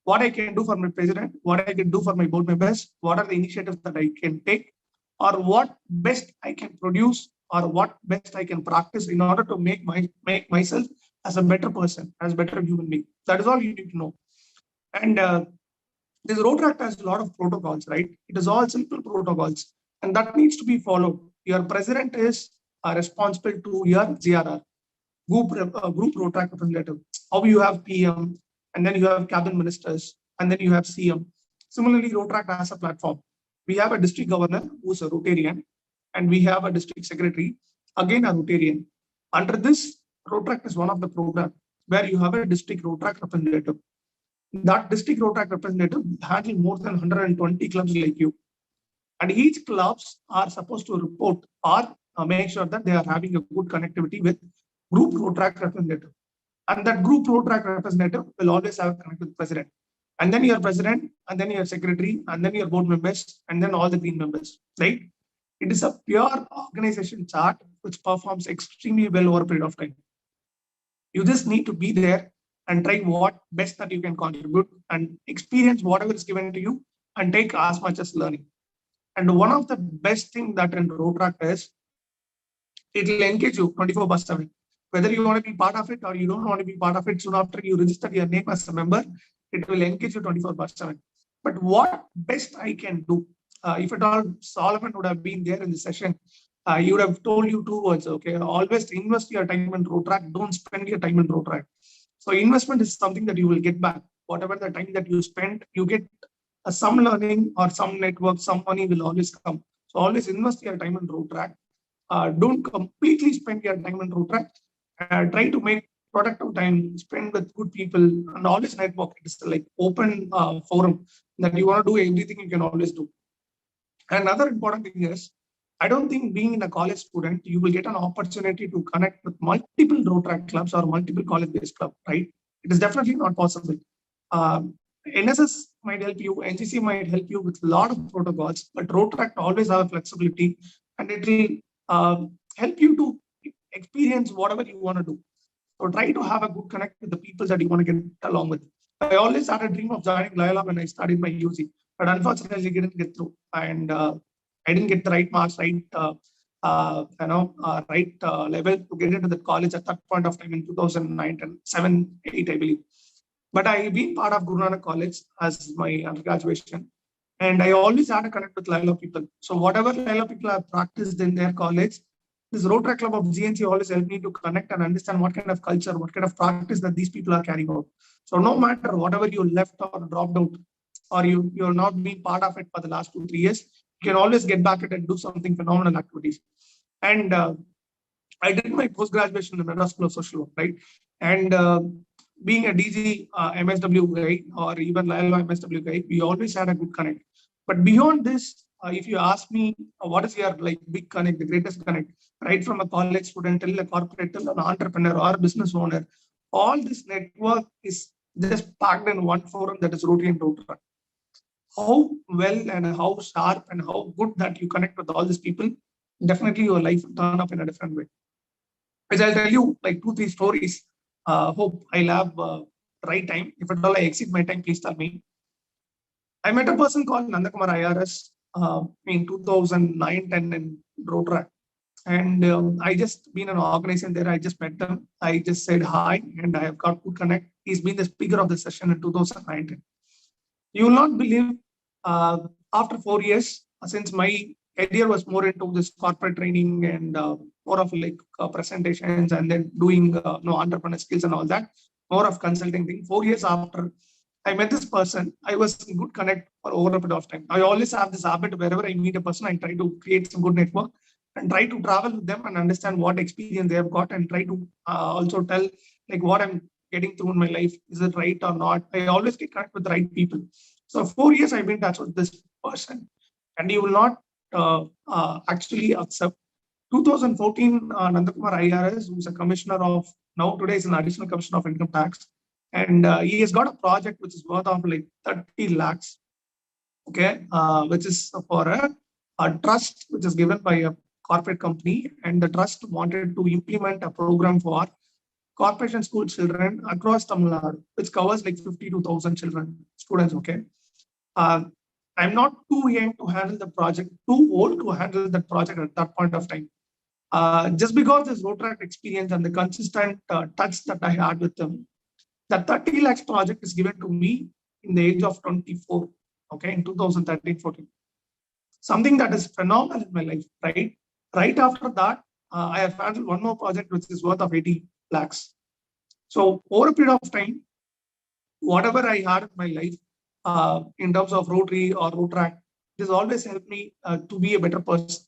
What I can do for my president, what I can do for my board members, what are the initiatives that I can take, or what best I can produce or what best I can practice in order to make myself as a better person, as a better human being. That is all you need to know. And this Rotaract has a lot of protocols, right? It is all simple protocols, and that needs to be followed. Your president is responsible to your GRR, group Rotaract representative. How you have PM, and then you have cabinet ministers, and then you have CM. Similarly, Rotaract has a platform. We have a district governor who's a Rotarian, and we have a district secretary, again a Rotarian. Under this, Rotaract is one of the programs where you have a district Rotaract representative. That district Rotaract representative handle more than 120 clubs like you. And each clubs are supposed to report or make sure that they are having a good connectivity with group Rotaract representative. And that group Rotaract representative will always have a connect with the president. And then your president, and then your secretary, and then your board members, and then all the green members, right? It is a pure organization chart which performs extremely well over a period of time. You just need to be there and try what best that you can contribute and experience whatever is given to you and take as much as learning. And one of the best thing that in Rotaract is, it will engage you 24/7. Whether you want to be part of it or you don't want to be part of it, soon after you register your name as a member, it will engage you 24/7. But what best I can do, if at all Solomon would have been there in the session, he would have told you 2 words, okay? Always invest your time in Rotaract, don't spend your time in Rotaract. So investment is something that you will get back. Whatever the time that you spend, you get some learning or some network, some money will always come. So always invest your time in Rotaract. Don't completely spend your time in Rotaract. Try to make productive time, spend with good people, and always network. It's like open forum that you want to do everything you can always do. Another important thing is, I don't think being in a college student, you will get an opportunity to connect with multiple Rotaract clubs or multiple college-based clubs, right? It is definitely not possible. NSS might help you, NCC might help you with a lot of protocols, but Rotaract always have flexibility, and it will help you to experience whatever you want to do. So try to have a good connect with the people that you want to get along with. I always had a dream of joining Loyola when I started my UC, but unfortunately didn't get through, and I didn't get the right marks, right level to get into the college at that point of time in 2009 and 7-8, I believe. But I've been part of Guru Nanak College as my undergraduation, and I always had a connect with Loyola people. So whatever Loyola people have practiced in their college, this Rotaract Club of GNC always helped me to connect and understand what kind of culture, what kind of practice that these people are carrying out. So no matter whatever you left or dropped out, or you're not being part of it for the last 2-3 years, you can always get back at it and do something phenomenal activities. And I did my post-graduation in the Madras School of Social Work, right? And being a DG MSW guy or even Loyola MSW guy, we always had a good connect. But beyond this, if you ask me, what is your like big connect, the greatest connect, right from a college student till a corporate till an entrepreneur or a business owner, all this network is just packed in one forum, that is Rotary and Rotaract. How well and how sharp and how good that you connect with all these people, definitely your life will turn up in a different way. Which I'll tell you like 2-3 stories. Hope I'll have right time. If at all I exceed my time, please tell me. I met a person called Nandakumar IRS in 2009-10 in Rotaract. And I just been an organization there. I just met them. I just said hi, and I have got good connect. He's been the speaker of the session in 2019. You will not believe, after 4 years, since my career was more into this corporate training and more of like presentations and then doing entrepreneur skills and all that, more of consulting thing. 4 years after I met this person, I was in good connect for over a period of time. I always have this habit, wherever I meet a person, I try to create some good network and try to travel with them and understand what experience they have got, and try to also tell like what I'm getting through in my life. Is it right or not? I always get connect with the right people. So 4 years I've been in touch with this person, and you will not actually accept. 2014, Nandakumar IRS, who's a commissioner of, now today is an additional commissioner of income tax. And he has got a project which is worth of like 30 lakhs, okay, which is for a trust which is given by a corporate company, and the trust wanted to implement a program for corporation school children across Tamil Nadu, which covers like 52,000 children, students, okay. I'm not too young to handle the project, too old to handle the project at that point of time. Just because this Rotaract experience and the consistent touch that I had with them, the 30 lakhs project is given to me in the age of 24, okay, in 2013-14. Something that is phenomenal in my life, right? Right after that, I have handled one more project which is worth of 80 lakhs. So over a period of time, whatever I had in my life, in terms of Rotary or Rotaract, this always helped me to be a better person.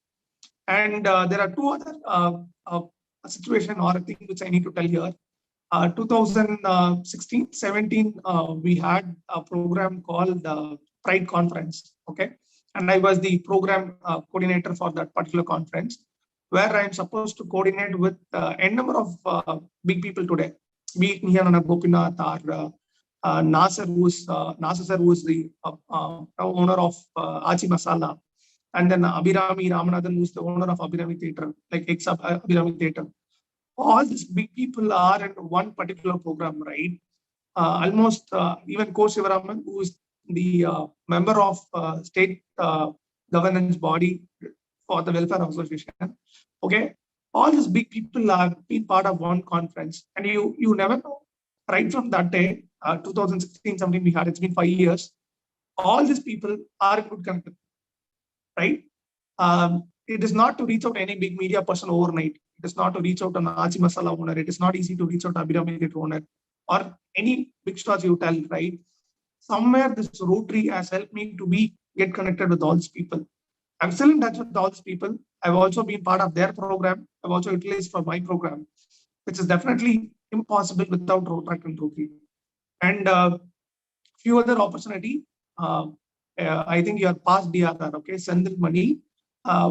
And there are two other situation or a thing which I need to tell here. 2016-17, we had a program called Pride Conference, okay? And I was the program coordinator for that particular conference, where I'm supposed to coordinate with n number of big people today, be it Nihanana Gopinath or Nasser, who's the owner of Achi Masala, and then Abhirami Ramanathan, who's the owner of Abhirami Theatre, like Abhirami Theatre. All these big people are in one particular program, right? Almost even Ko Sivaraman, who is the member of state governance body for the Welfare Association. Okay, all these big people have been part of one conference, and you never know. Right from that day, 2016-17, we had, it's been 5 years. All these people are good connected, right? It is not to reach out to any big media person overnight. It is not to reach out to an Achi Masala owner. It is not easy to reach out to Abhirami Theatre owner or any big stars you tell, right? Somewhere this Rotary has helped me to get connected with all these people. I'm still in touch with all these people. I've also been part of their program. I've also utilized for my program, which is definitely impossible without Rotaract and Rotary. And few other opportunity. I think your past DRR, okay, Sendil Mani,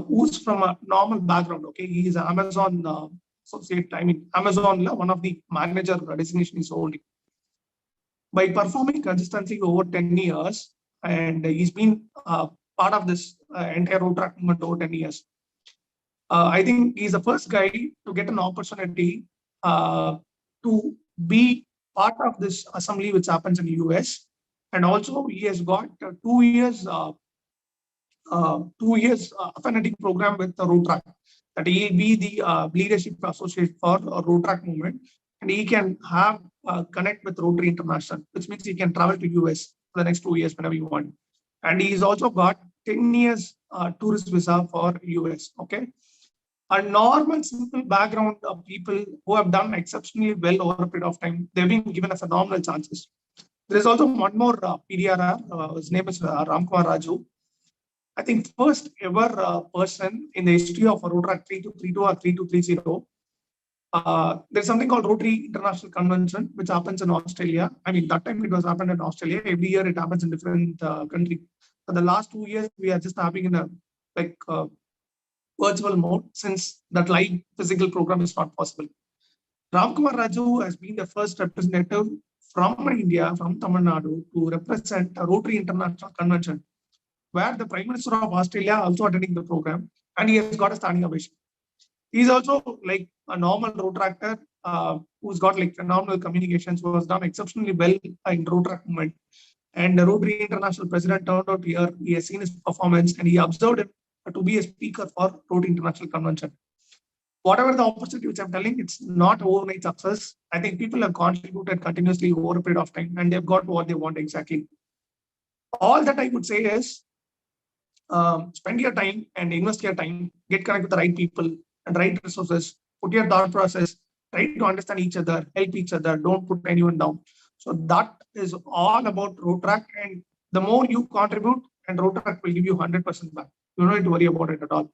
who's from a normal background, okay, he is an Amazon associate. I mean, Amazon, one of the manager designation is holding. By performing consistently over 10 years, and he's been part of this entire Rotaract movement over 10 years. I think he's the first guy to get an opportunity to be part of this assembly which happens in the US. And also he has got 2 years affinity program with the Rotaract, that he'll be the leadership associate for Rotaract movement, and he can have connect with Rotary International, which means he can travel to US for the next 2 years whenever you want. And he's also got 10 years tourist visa for US, okay? A normal, simple background of people who have done exceptionally well over a period of time, they've been given a phenomenal chances. There is also one more PDRR, his name is Ramkumar Raju. I think first ever person in the history of Rotaract 3232 or 3230. There's something called Rotary International Convention, which happens in Australia. I mean, that time it was happened in Australia. Every year it happens in different country. For the last 2 years, we are just having in a virtual mode, since that live physical program is not possible. Ramkumar Raju has been the first representative from India, from Tamil Nadu, to represent a Rotary International Convention, where the Prime Minister of Australia also attending the program, and he has got a standing ovation. He's also like a normal Rotaractor who's got like phenomenal communications, who has done exceptionally well in Rotaract movement. And the Rotary International President turned out here, he has seen his performance, and he observed him to be a speaker for Rotary International Convention. Whatever the opportunity which I'm telling, it's not overnight success. I think people have contributed continuously over a period of time, and they've got what they want exactly. All that I would say is spend your time and invest your time, get connected with the right people and right resources, put your thought process, try to understand each other, help each other, don't put anyone down. So that is all about Rotaract, and the more you contribute, and Rotaract will give you 100% back. You don't need to worry about it at all.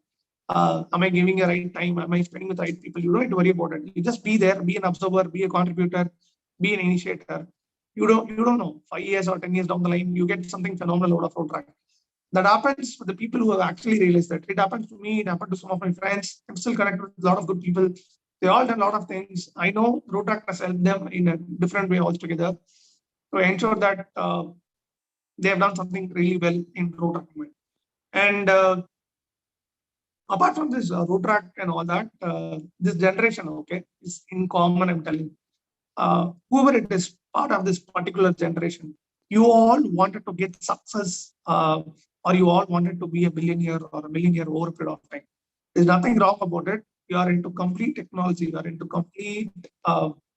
Am I giving the right time? Am I spending with the right people? You don't need to worry about it. You just be there, be an observer, be a contributor, be an initiator. You don't know, 5 years or 10 years down the line, you get something phenomenal out of Rotaract. That happens for the people who have actually realized that. It happens to me, it happened to some of my friends. I'm still connected with a lot of good people. They all done a lot of things. I know Rotaract has helped them in a different way altogether to ensure that they have done something really well in Rotaract movement. And apart from this Rotaract and all that, this generation, okay, is in common, I'm telling you. Whoever it is, part of this particular generation, you all wanted to get success, or you all wanted to be a billionaire or a millionaire over a period of time. There's nothing wrong about it. you are into complete technology, you are into complete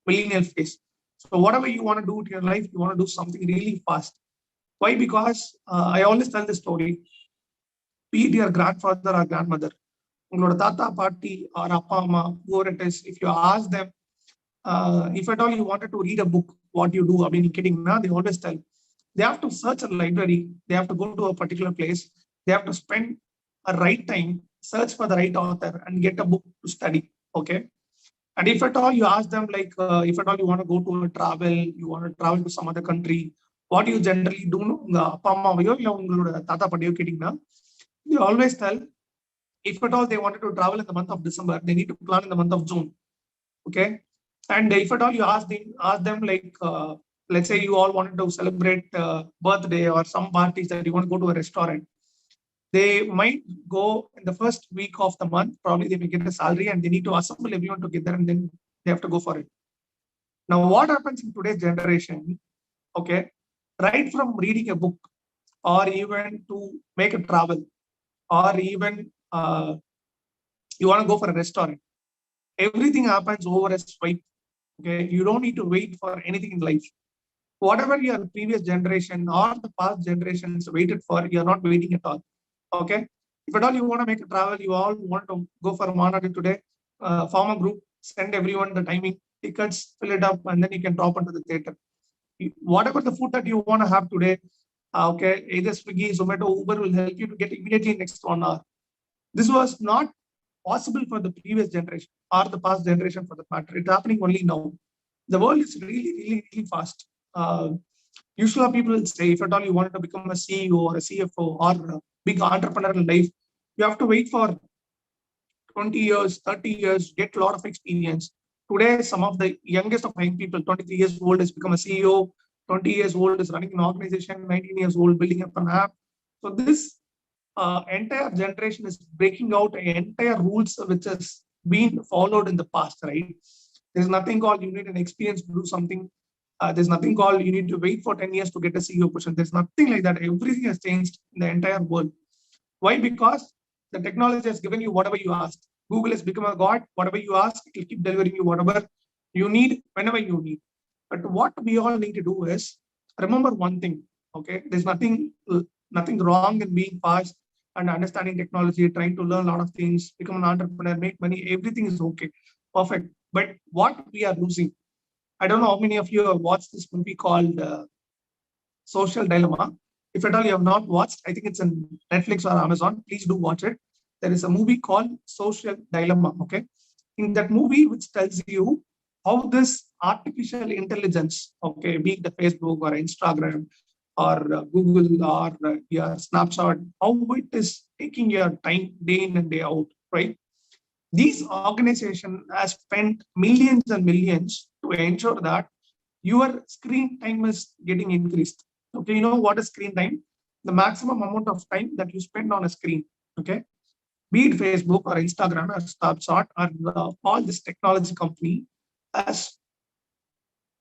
millennial phase. So whatever you want to do in your life, you want to do something really fast. Why? Because I always tell this story. Be it your grandfather or grandmother, உங்களோட தாத்தா பாட்டி or அப்பா அம்மா, whoever it is, if you ask them, if at all you wanted to read a book, what you do, they always tell, they have to search a library, they have to go to a particular place, they have to spend a right time, search for the right author and get a book to study. Okay. And if at all you ask them, like, if at all you want to go to a travel, you want to travel to some other country, what do you generally do? They always tell, if at all they wanted to travel in the month of December, they need to plan in the month of June. Okay. And if at all you ask them like, let's say you all wanted to celebrate birthday or some parties that you want to go to a restaurant, they might go in the first week of the month. Probably they may get a salary and they need to assemble everyone together and then they have to go for it. Now, what happens in today's generation? Okay, right from reading a book or even to make a travel or even you want to go for a restaurant, everything happens over a swipe. Okay, you don't need to wait for anything in life. Whatever your previous generation or the past generations waited for, you're not waiting at all. Okay, if at all you want to make a travel, you all want to go for a Manadu today, form a group, send everyone the timing, tickets, fill it up, and then you can drop into the theater. Whatever the food that you want to have today, okay, either Swiggy, Zomato, Uber will help you to get immediately next 1 hour. This was not possible for the previous generation or the past generation for the matter. It's happening only now. The world is really, really, really fast. Usually people will say, if at all you wanted to become a CEO or a CFO or a big entrepreneur in life, you have to wait for 20 years, 30 years, get a lot of experience. Today, some of the youngest of young people, 23 years old, has become a CEO, 20 years old is running an organization, 19 years old building up an app. So this entire generation is breaking out entire rules which has been followed in the past, right? There's nothing called you need an experience to do something. There's nothing called you need to wait for 10 years to get a CEO position. There's nothing like that. Everything has changed in the entire world. Why? Because the technology has given you whatever you asked. Google has become a god. Whatever you ask, it will keep delivering you whatever you need, whenever you need. But what we all need to do is remember one thing. Okay, there's nothing wrong in being fast and understanding technology, trying to learn a lot of things, become an entrepreneur, make money. Everything is okay, perfect. But what we are losing, I don't know how many of you have watched this movie called Social Dilemma. If at all you have not watched, I think it's on Netflix or Amazon. Please do watch it. There is a movie called Social Dilemma. Okay, in that movie, which tells you how this artificial intelligence, okay, be it the Facebook or Instagram or Google or your Snapchat, how it is taking your time day in and day out, right? These organizations have spent millions and millions to ensure that your screen time is getting increased. Okay, you know what is screen time? The maximum amount of time that you spend on a screen. Okay, be it Facebook or Instagram or Snapchat or all this technology company as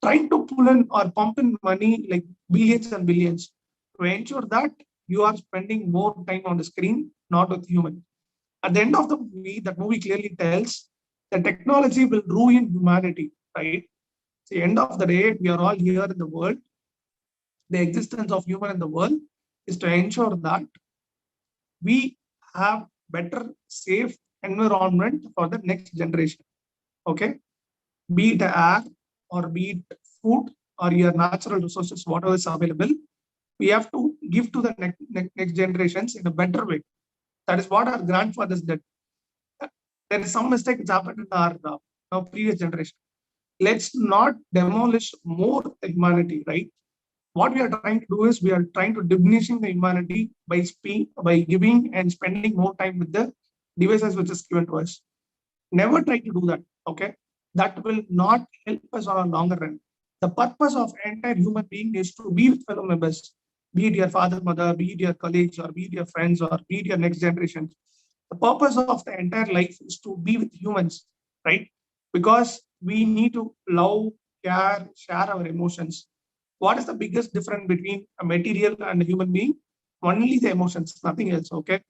trying to pull in or pump in money like billions and billions to ensure that you are spending more time on the screen, not with human. At the end of the movie, that movie clearly tells that technology will ruin humanity, right? At the end of the day, we are all here in the world. The existence of human in the world is to ensure that we have better, safe environment for the next generation. Okay, be it air or be it food or your natural resources, whatever is available, we have to give to the next generations in a better way. That is what our grandfathers did. There is some mistake which happened in our previous generation. Let's not demolish more humanity, right? What we are trying to do is we are trying to diminishing the humanity by giving and spending more time with the devices which is given to us. Never try to do that. Okay, that will not help us on a longer run. The purpose of entire human being is to be with fellow members, be it your father, mother, be it your colleagues, or be it your friends, or be it your next generation. The purpose of the entire life is to be with humans, right? Because we need to love, care, share our emotions. What is the biggest difference between a material and a human being? Only the emotions, nothing else. Okay,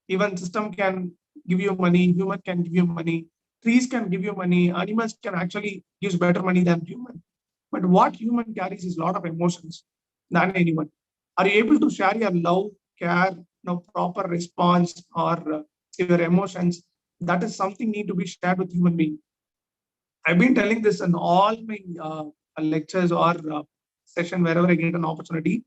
even system can give you money, human can give you money, Trees can give you money. Animals can actually give better money than human. But what human carries is a lot of emotions than anyone. Are you able to share your love, care, proper response, or your emotions? That is something need to be shared with human being. I've been telling this in all my lectures or session wherever I get an opportunity.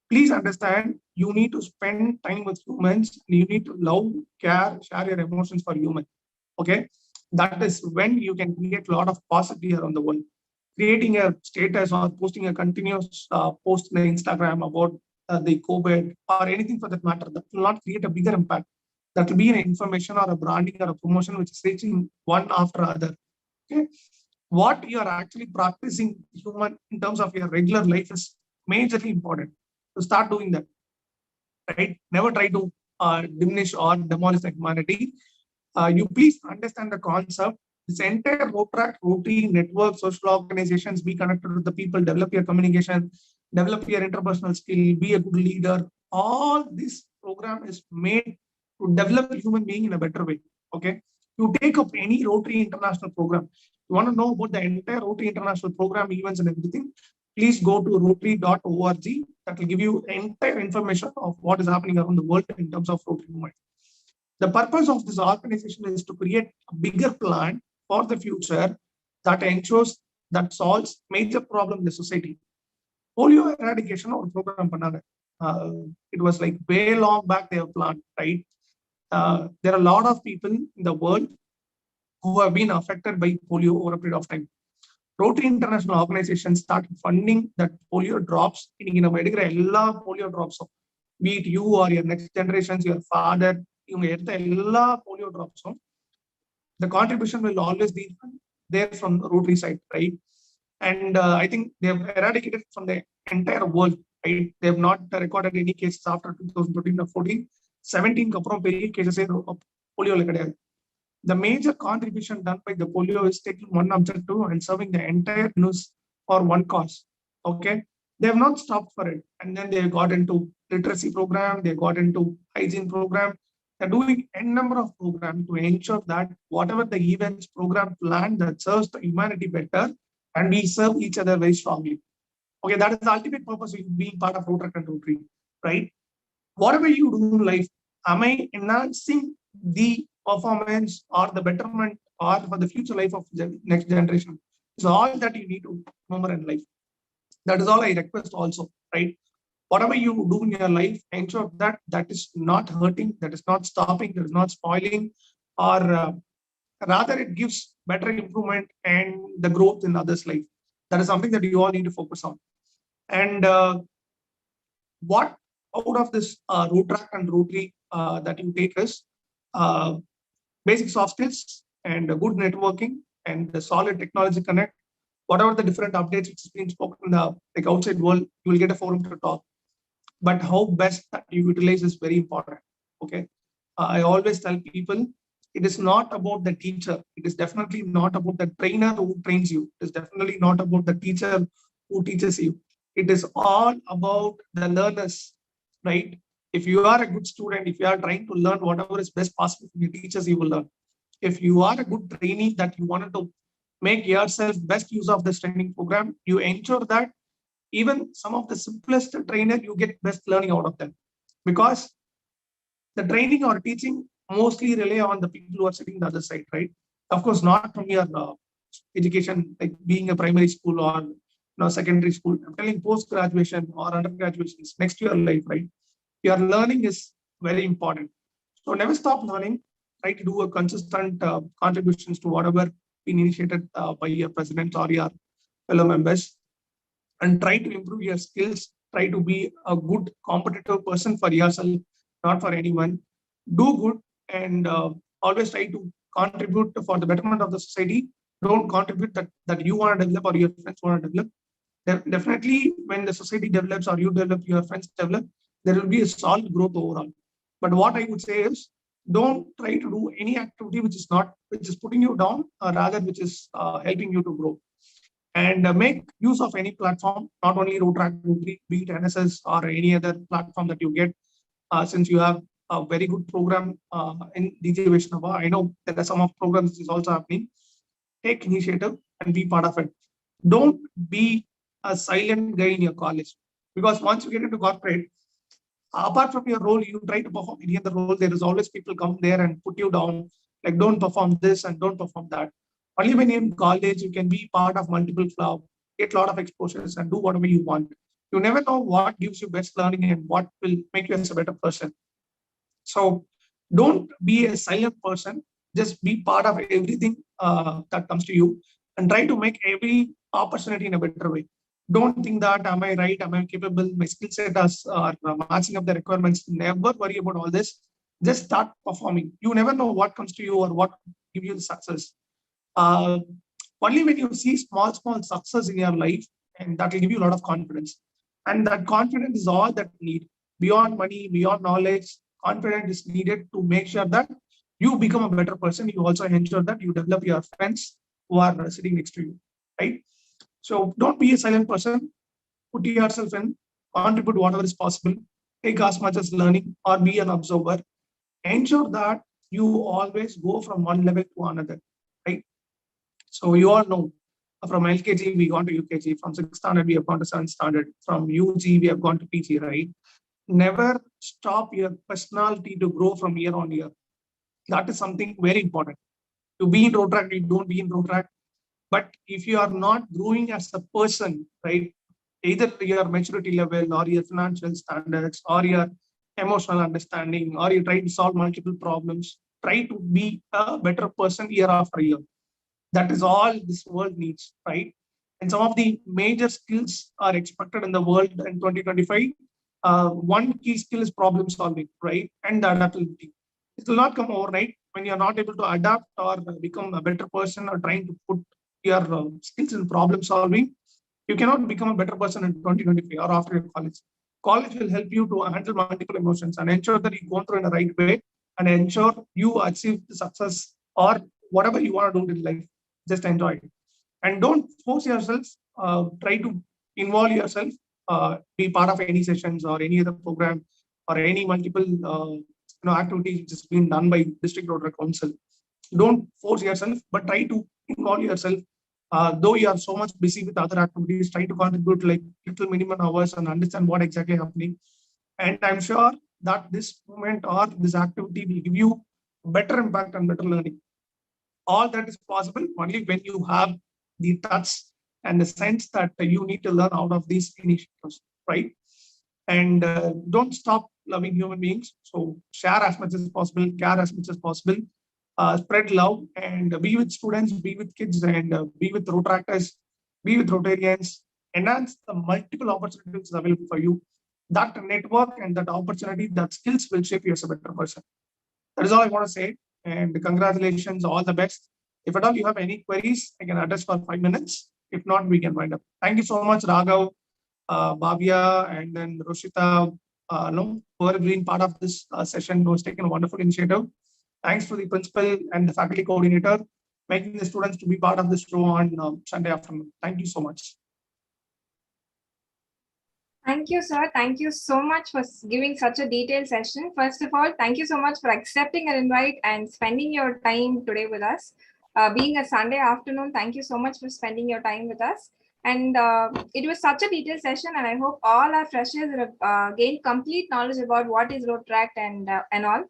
Please understand, you need to spend time with humans. You need to love, care, share your emotions for human. Okay, that is when you can create a lot of positivity around the world. Creating a status or posting a continuous post on Instagram about the COVID or anything for that matter, that will not create a bigger impact. That will be an information or a branding or a promotion which is reaching one after other. Okay, what you are actually practicing human in terms of your regular life is majorly important. To start doing that, right? Never try to diminish or demolish the humanity. You please understand the concept. This entire Rotary network, social organizations, be connected with the people, develop your communication, develop your interpersonal skill, be a good leader. All this program is made to develop a human being in a better way. Okay. You take up any Rotary International program. You want to know about the entire Rotary International program, events and everything, please go to rotary.org. That will give you entire information of what is happening around the world in terms of Rotary movement. The purpose of this organization is to create a bigger plan for the future that ensures that solves major problem in the society. Polio eradication or program pannaga. It was like way long back they have planned, right? There are a lot of people in the world who have been affected by polio over a period of time. Rotary International Organization started funding that polio drops in polio drops. Be it you or your next generations, your father, polio drops. The contribution will always be there from the Rotary side, right? And I think they have eradicated from the entire world, right? They have not recorded any cases after 2013 or 14. 17 cases of polio. The major contribution done by the polio is taking one objective and serving the entire news for one cause. Okay, they have not stopped for it, and then they got into literacy program, they got into hygiene program. They're doing a number of programs to ensure that whatever the events program plan that serves the humanity better, and we serve each other very strongly. Okay, that is the ultimate purpose of being part of Rotary and Rotary, right? Whatever you do in life, am I enhancing the performance or the betterment or for the future life of the next generation? Is all that you need to remember in life. That is all I request also, right? Whatever you do in your life, ensure that that is not hurting, that is not stopping, that is not spoiling, or rather it gives better improvement and the growth in others' life. That is something that you all need to focus on. And what out of this Rotary and Rotary that you take is basic soft skills and good networking and the solid technology connect. Whatever the different updates which is being spoken in the outside world, you will get a forum to talk. But how best that you utilize is very important. Okay, I always tell people it is not about the teacher. It is definitely not about the trainer who trains you. It is definitely not about the teacher who teaches you. It is all about the learners, right? If you are a good student, if you are trying to learn whatever is best possible from your teachers, you will learn. If you are a good trainee that you wanted to make yourself best use of this training program, you ensure that even some of the simplest trainer, you get best learning out of them. Because the training or teaching mostly rely on the people who are sitting on the other side, right? Of course, not from your education, like being a primary school or secondary school. I'm telling post-graduation or undergraduation is next to your life, right? Your learning is very important. So never stop learning. Try to do a consistent contributions to whatever been initiated by your president or your fellow members, and try to improve your skills. Try to be a good competitive person for yourself, not for anyone. Do good and always try to contribute for the betterment of the society. Don't contribute that you want to develop or your friends want to develop. Definitely, when the society develops or you develop, your friends develop, there will be a solid growth overall. But what I would say is, don't try to do any activity which is putting you down, or rather which is helping you to grow. And make use of any platform, not only Rotary, be it NSS or any other platform that you get, since you have a very good program in DJ Vaishnava. I know there are some of programs which is also happening. Take initiative and be part of it. Don't be a silent guy in your college, because once you get into corporate, apart from your role, you try to perform any other role, there is always people come there and put you down, like don't perform this and don't perform that. Only when you're in college, you can be part of multiple clubs, get a lot of exposures and do whatever you want. You never know what gives you best learning and what will make you as a better person. So don't be a silent person, just be part of everything that comes to you and try to make every opportunity in a better way. Don't think that, am I right? Am I capable? My skill set are matching up the requirements. Never worry about all this. Just start performing. You never know what comes to you or what gives you the success. Only when you see small success in your life, and that will give you a lot of confidence. And that confidence is all that you need. Beyond money, beyond knowledge, confidence is needed to make sure that you become a better person. You also ensure that you develop your friends who are sitting next to you, right? So don't be a silent person. Put yourself in, contribute whatever is possible, take as much as learning or be an observer. Ensure that you always go from one level to another, right? So you all know from LKG, we gone to UKG, from 6th standard, we have gone to 7th standard, from UG, we have gone to PG, right? Never stop your personality to grow from year on year. That is something very important. To be in Rotaract, you don't be in Rotaract. But if you are not growing as a person, right, either your maturity level or your financial standards or your emotional understanding, or you try to solve multiple problems, try to be a better person year after year. That is all this world needs, right? And some of the major skills are expected in the world in 2025. One key skill is problem solving, right? And the adaptability. It will not come overnight. When you're not able to adapt or become a better person or trying to put your skills in problem solving, you cannot become a better person in 2025 or after your college. College will help you to handle multiple emotions and ensure that you go through in the right way and ensure you achieve the success or whatever you want to do in life. Just enjoy it. And don't force yourself, try to involve yourself, be part of any sessions or any other program or any multiple activities which is being done by District Rotary Council. Don't force yourself, but try to involve yourself. Though you are so much busy with other activities, try to contribute like little minimum hours and understand what exactly happening. And I'm sure that this movement or this activity will give you better impact and better learning. All that is possible only when you have the touch and the sense that you need to learn out of these initiatives, right? And don't stop loving human beings. So share as much as possible, care as much as possible, spread love, and be with students, be with kids, and be with Rotaractors, be with Rotarians, enhance the multiple opportunities available for you. That network and that opportunity, that skills will shape you as a better person. That is all I want to say. And congratulations, all the best. If at all you have any queries, I can address for 5 minutes. If not, we can wind up. Thank you so much, Raghav, Bhavya, and then Roshita, who have been part of this session, who has taken a wonderful initiative. Thanks to the principal and the faculty coordinator, making the students to be part of this show on Sunday afternoon. Thank you so much. Thank you, sir. Thank you so much for giving such a detailed session. First of all, thank you so much for accepting our invite and spending your time today with us. Being a Sunday afternoon, thank you so much for spending your time with us. And it was such a detailed session, and I hope all our freshers have gained complete knowledge about what is Rotaract and all.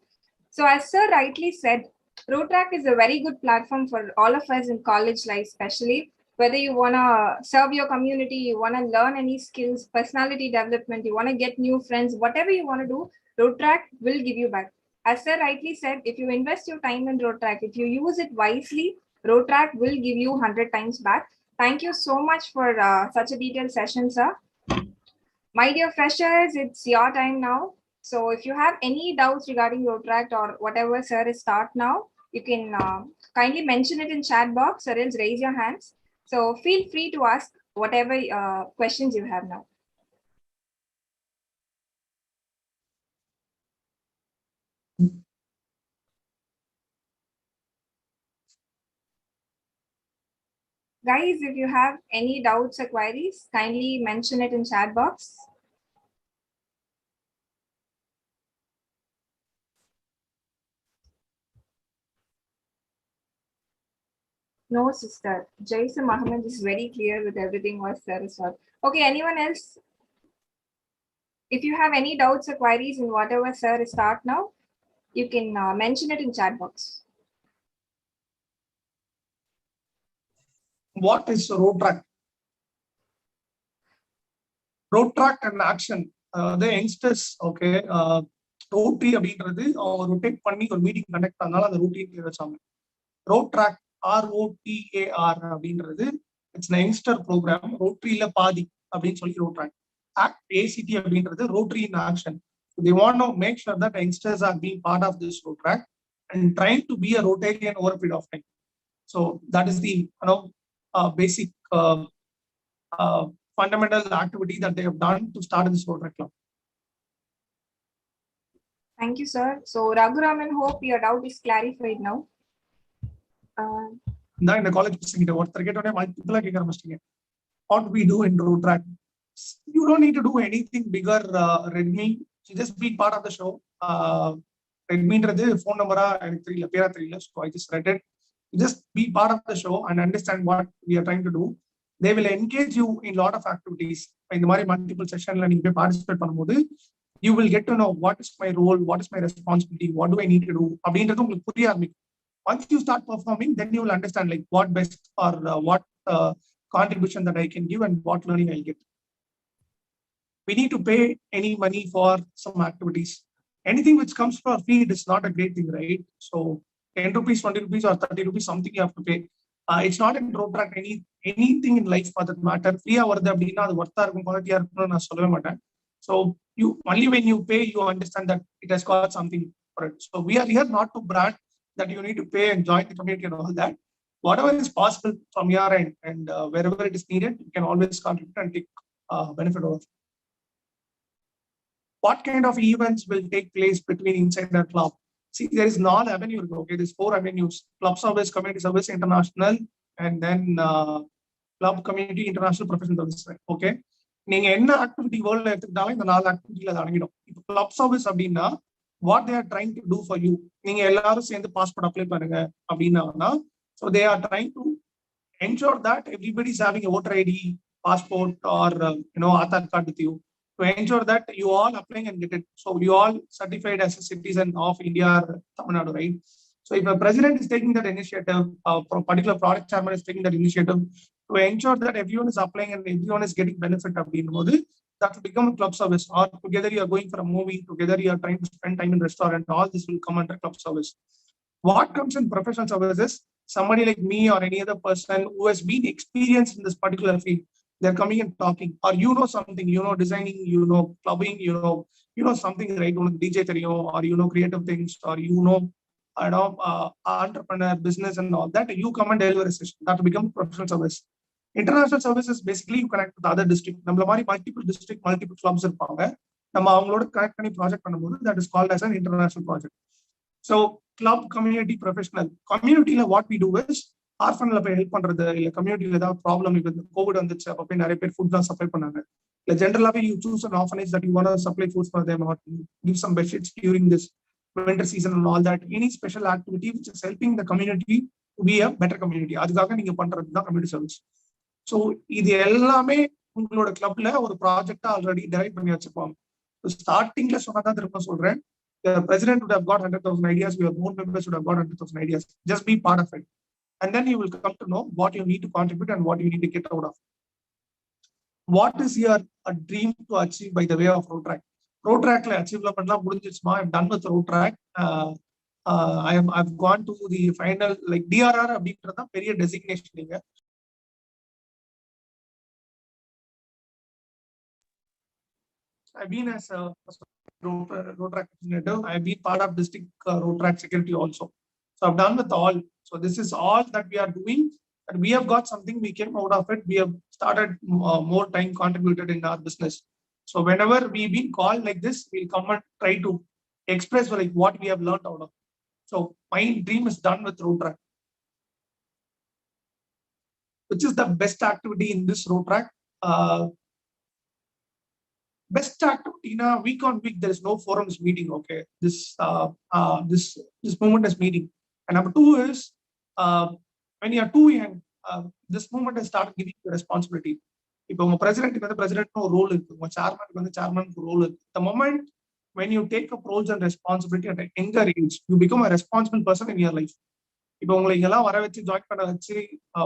So as sir rightly said, Rotaract is a very good platform for all of us in college life, especially whether you want to serve your community, you want to learn any skills, personality development, you want to get new friends, whatever you want to do, Rotaract will give you back. As sir rightly said, if you invest your time in Rotaract, if you use it wisely, Rotaract will give you 100 times back. Thank you so much for such a detailed session, sir. My dear freshers, it's your time now. So if you have any doubts regarding Rotaract or whatever sir is taught now, you can kindly mention it in chat box or else raise your hands. So feel free to ask whatever questions you have now. Guys, if you have any doubts or queries, kindly mention it in chat box. No, sister. Jason Mohammed is very clear with everything what sir is taught. Okay, anyone else? If you have any doubts or queries in whatever sir is taught now, you can mention it in chat box. What is road track? Road track and action. The youngsters, okay, Rotary அப்படின்றது rotate பண்ணி ஒரு meeting conduct பண்ணனால அந்த routine வச்சாங்க. Road track ROTAR அப்படின்றது it's youngster program ரோட்டரியில பாதி அப்படின்னு சொல்லி ரோட் ட்ராக். ஆக்ட் ACT அப்படின்றது rotary in action. They want to make sure that youngsters are being part of this road track and trying to be a Rotarian over a period of time. So that is the basic fundamental activity that they have done to start this road track club. Thank you, sir. So Raghuraman, hope your doubt is clarified now. In the college, what we do in road track, you don't need to do anything bigger, Redmi. You just be part of the show. Redmi phone number, so I just read it. You just be part of the show and understand what we are trying to do. They will engage you in a lot of activities. In the multiple sessions, participate. You will get to know what is my role, what is my responsibility, what do I need to do. Once you start performing, then you will understand like what best or what contribution that I can give and what learning I'll get. We need to pay any money for some activities. Anything which comes for a fee is not a great thing, right? So 10 rupees, 20 rupees or 30 rupees, something you have to pay. It's not in road track anything in life for that matter. Free So you only when you pay, you understand that it has got something for it. So we are here not to brag that you need to pay and join the community and all that. Whatever is possible from your end and wherever it is needed, you can always contribute and take benefit of it. What kind of events will take place between inside the club? See, there is not avenue. Okay, there's 4 avenues: club service, community service, international, and then club, community, international, professional service. Okay. நீங்க என்ன activity வேர்ல்ட்ல எடுத்துக்கிட்டாலும் இந்த 4 ஆக்டிவிட்டில அது அடங்கிடும். இப்போ club service அப்படின்னா what they are trying to do for you. நீங்க எல்லாரும் சேர்ந்து பாஸ்போர்ட் அப்ளை பண்ணுங்க அப்படின்னா, so they are trying to ensure that everybody is having a voter ID, passport or Aadhaar card with you, to ensure that you all applying and get it. So you all certified as a citizen of India or Tamil Nadu, right? So if a president is taking that initiative, a particular product chairman is taking that initiative to ensure that everyone is applying and everyone is getting benefit of the that will become a club service. Or together you are going for a movie, together you are trying to spend time in restaurant, all this will come under club service. What comes in professional services? Somebody like me or any other person who has been experienced in this particular field, they're coming and talking, or something, designing, clubbing, something, right? DJ or creative things, or entrepreneur, business and all that. You come and deliver a session. That will become professional service. International services, basically you connect with other district. Multiple district, multiple clubs connect any project. That is called as an international project. So club, community, professional. Community, what we do is orphan help community problem with COVID and the food supply. Generally, you choose an orphanage that you want to supply food for them or give some bed sheets during this winter season and all that. Any special activity which is helping the community to be a better community. That's community service. So இது எல்லாமே உங்களோட கிளப்ல ஒரு ப்ராஜெக்டா already derive பண்ணி வச்சிருப்பாங்க. ஸ்டார்டிங்ல சொன்னதா திரும்ப சொல்றேன். The president would have got 100,000 ideas. Your board members would have got 100,000 ideas. Just be part of it, and then you will come to know what you need to contribute and what you need to get out of. What is your dream to achieve by the way of road track? Road track la achieve பண்ணலாம் முடிஞ்சிருச்சுமா. I'm done with road track. I've gone to the final, like DRR அப்படின்றத பெரிய designation நீங்க. I've been as a road track coordinator. I've been part of district road track security also. So I've done with all. So this is all that we are doing. And we have got something, we came out of it. We have started more time contributed in our business. So whenever we've been called like this, we'll come and try to express like what we have learned out of. So my dream is done with road track. Which is the best activity in this road track? Best activity, week on week, there is no forums meeting. Okay, this moment is meeting. And number 2 is when you are too young, this movement has started giving you responsibility. இப்போ உங்க president வந்து president ஒரு role இருக்கு, உங்க சேர்மனுக்கு வந்து சேர்மனுக்கு role இருக்கு. The moment when you take up roles and responsibility at a younger age, you become a responsible person in your life. இப்போ உங்களை இங்கெல்லாம் வர வச்சு ஜாயின் பண்ண வச்சு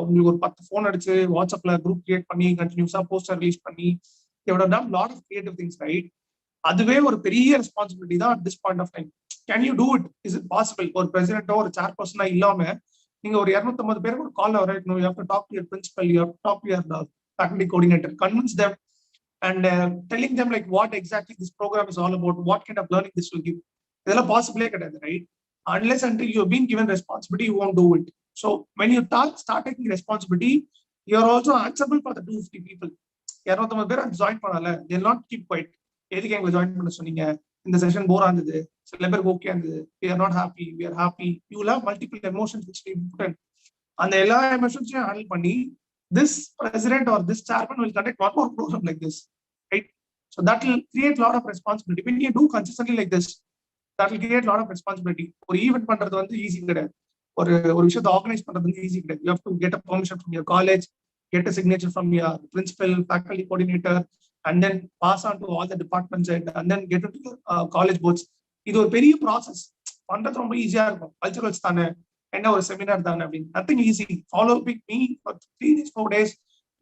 உங்களுக்கு ஒரு 10 ஃபோன் அடிச்சு வாட்ஸ்அப்ல குரூப் கிரியேட் பண்ணி கண்டினியூஸா போஸ்டர் ரிலீஸ் பண்ணி lot of creative things, right? அதுவே ஒரு பெரிய ரெஸ்பான்சிபிலிட்டி தான் at this point of time. Can you do it? Is it possible? ஒரு பிரசிடென்ட்டோ ஒரு சேர் பர்சனா இல்லாம நீங்க ஒரு 250 பேருக்கு ஒரு கால் வர வைக்கணும். You have to talk to your principal, you have to talk to your faculty coordinator, convince them and telling them like what exactly this program is all about, what kind of learning this will give. இதெல்லாம் பாசிபிளே கிடையாது, right? Unless until you have been given responsibility, you won't do it. So when you start taking responsibility, you are also answerable for the 250 people. 250 பேர் join பண்ணல, they will not keep quiet. எதுக்கு எங்களை join பண்ண சொன்னீங்க, இந்த session Bora இருந்தது, சில பேருக்கு ஓகே இருந்தது, we are not happy, we are happy. You will have multiple emotions which are important. அந்த எல்லா எமோஷன்ஸையும் ஹேண்டில் பண்ணி this president or this chairman will conduct one more program like this, right? So that will create a lot of responsibility. When you do consistently like this, that will create a lot of responsibility. ஒரு event பண்றது வந்து easy கிடையாது, ஒரு விஷயத்தை organise பண்றது வந்து easy கிடையாது. You have to get a permission from your college, get a signature from your principal, faculty coordinator, and then pass on to all the departments and then get into your college boards. இது ஒரு பெரிய process. பண்றது ரொம்ப ஈஸியா இருக்கும், culturals தானே, என்ன ஒரு செமினார் தானே அப்படின்னு. Nothing easy. Follow big me for 3 days 4 days.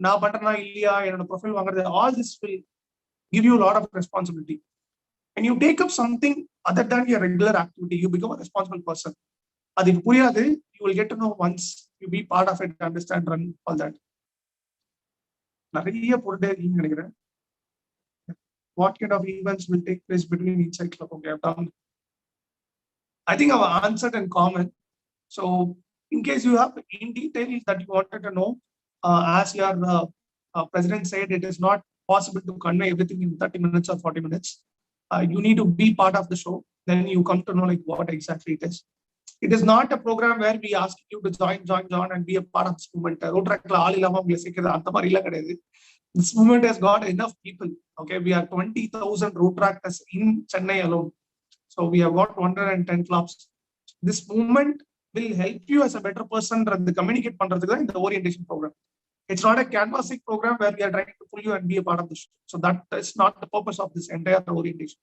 நான் பண்றேன்னா இல்லையா, என்னோட ப்ரொஃபைல் வாங்குறது, all this will give you a lot of responsibility. When you take up something other than your regular activity, you become a responsible person. அதுக்கு புரியாது, you will get to know once you be part of it, understand, run all that. நிறைய போட்டே இருக்கீங்க நினைக்கிறேன். What kind of events will take place between each cycle? Okay, I've done. I think I've answered in common. So in case you have in detail that you wanted to know, as your president said, it is not possible to convey everything in 30 minutes or 40 minutes. You need to be part of the show. Then you come to know like what exactly it is. It is not a program where we ask you to join and be a part of this movement. This movement has got enough people. Okay, we are 20,000 Rotaractors in Chennai alone. So we have got 110 clubs. This movement will help you as a better person and communicate பண்றதுக்கு தான் இந்த orientation program. It's not a canvassing program where we are trying to pull you and be a part of the show. So that is not the purpose of this entire orientation.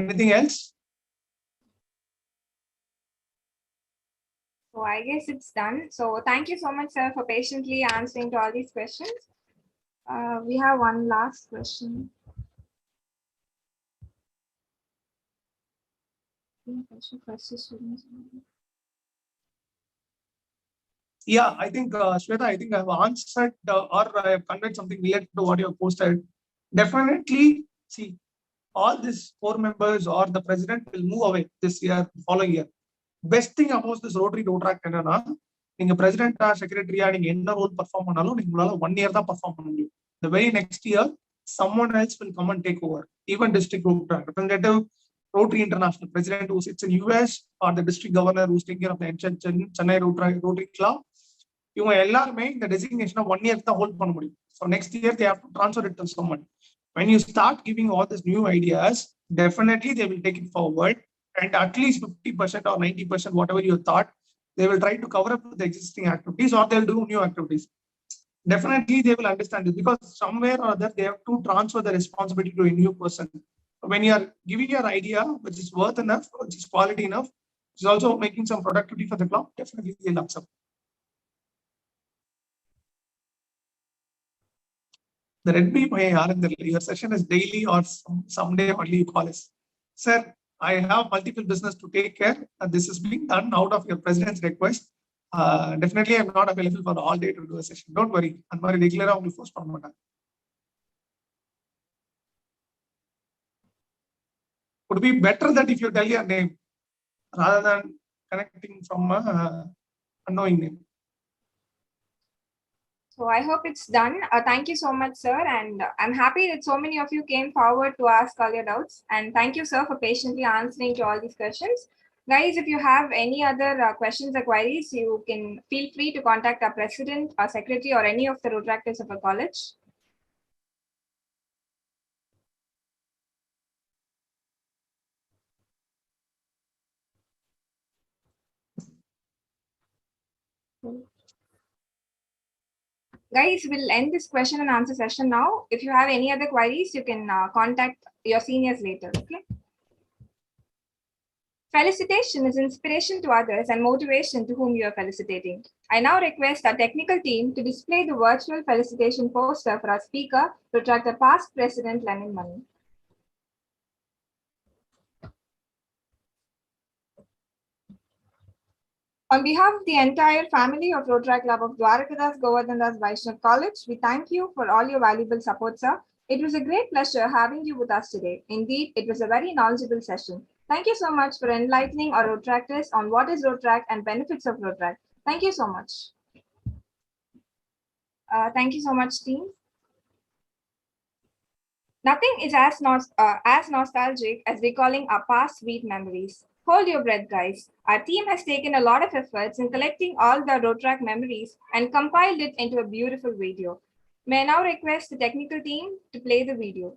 Anything else? So I guess it's done. So thank you so much, sir, for patiently answering to all these questions. We have one last question. Yeah, I think Shweta, I think I have answered or I have conveyed something related to what you have posted. Definitely, see, all these 4 members or the president will move away this year, following year. Best thing about this Rotary Rotaract என்னன்னா, நீங்க பிரசிடென்ட்டா செக்ரட்டரியா நீங்க என்ன role perform பண்ணாலும் நீங்களால 1 year தான் perform பண்ண முடியும். The very next year, someone else will come and take over. Even district representative, Rotary International president who sits in US, or the district governor who's taking care of the Chennai Rotary Club, இவங்க எல்லாருமே இந்த டெசிக்னேஷனை 1 year தான் hold பண்ண முடியும். So next year they have to transfer it to someone. When you start giving all these new ideas, definitely they will take it forward, and at least 50% or 90%, whatever you thought, they will try to cover up the existing activities or they'll do new activities. Definitely they will understand this, because somewhere or other they have to transfer the responsibility to a new person. When you are giving your idea, which is worth enough, which is quality enough, which is also making some productivity for the club, definitely they'll accept. The Red Bee, your session is daily or someday only you call us. Sir, I have multiple business to take care, and this is being done out of your president's request. Definitely, I'm not available for all day to do a session. Don't worry. I'm very regular. I will force பண்ண Would be better that if you tell your name rather than connecting from unknowing name. So I hope it's done. Thank you so much, sir. And I'm happy that so many of you came forward to ask all your doubts. And thank you, sir, for patiently answering to all these questions. Guys, if you have any other questions or queries, you can feel free to contact our president, our secretary, or any of the Rotaractors of our college. Guys, we'll end this question and answer session now. If you have any other queries, you can contact your seniors later. Okay. Felicitation is inspiration to others and motivation to whom you are felicitating. I now request our technical team to display the virtual felicitation poster for our speaker, Protractor Past President Lenin Mani. On behalf of the entire family of Rotary Club of Dwarakadas Govardhan Vaishnav College, we thank you for all your valuable support, sir. It was a great pleasure having you with us today. Indeed, it was a very knowledgeable session. Thank you so much for enlightening our Rotaractors on what is Rotaract and benefits of Rotaract. Thank you so much. Thank you so much, team. Nothing is as nostalgic as recalling our past sweet memories. Hold your breath, guys. Our team has taken a lot of efforts in collecting all the Rotaract memories and compiled it into a beautiful video. May I now request the technical team to play the video.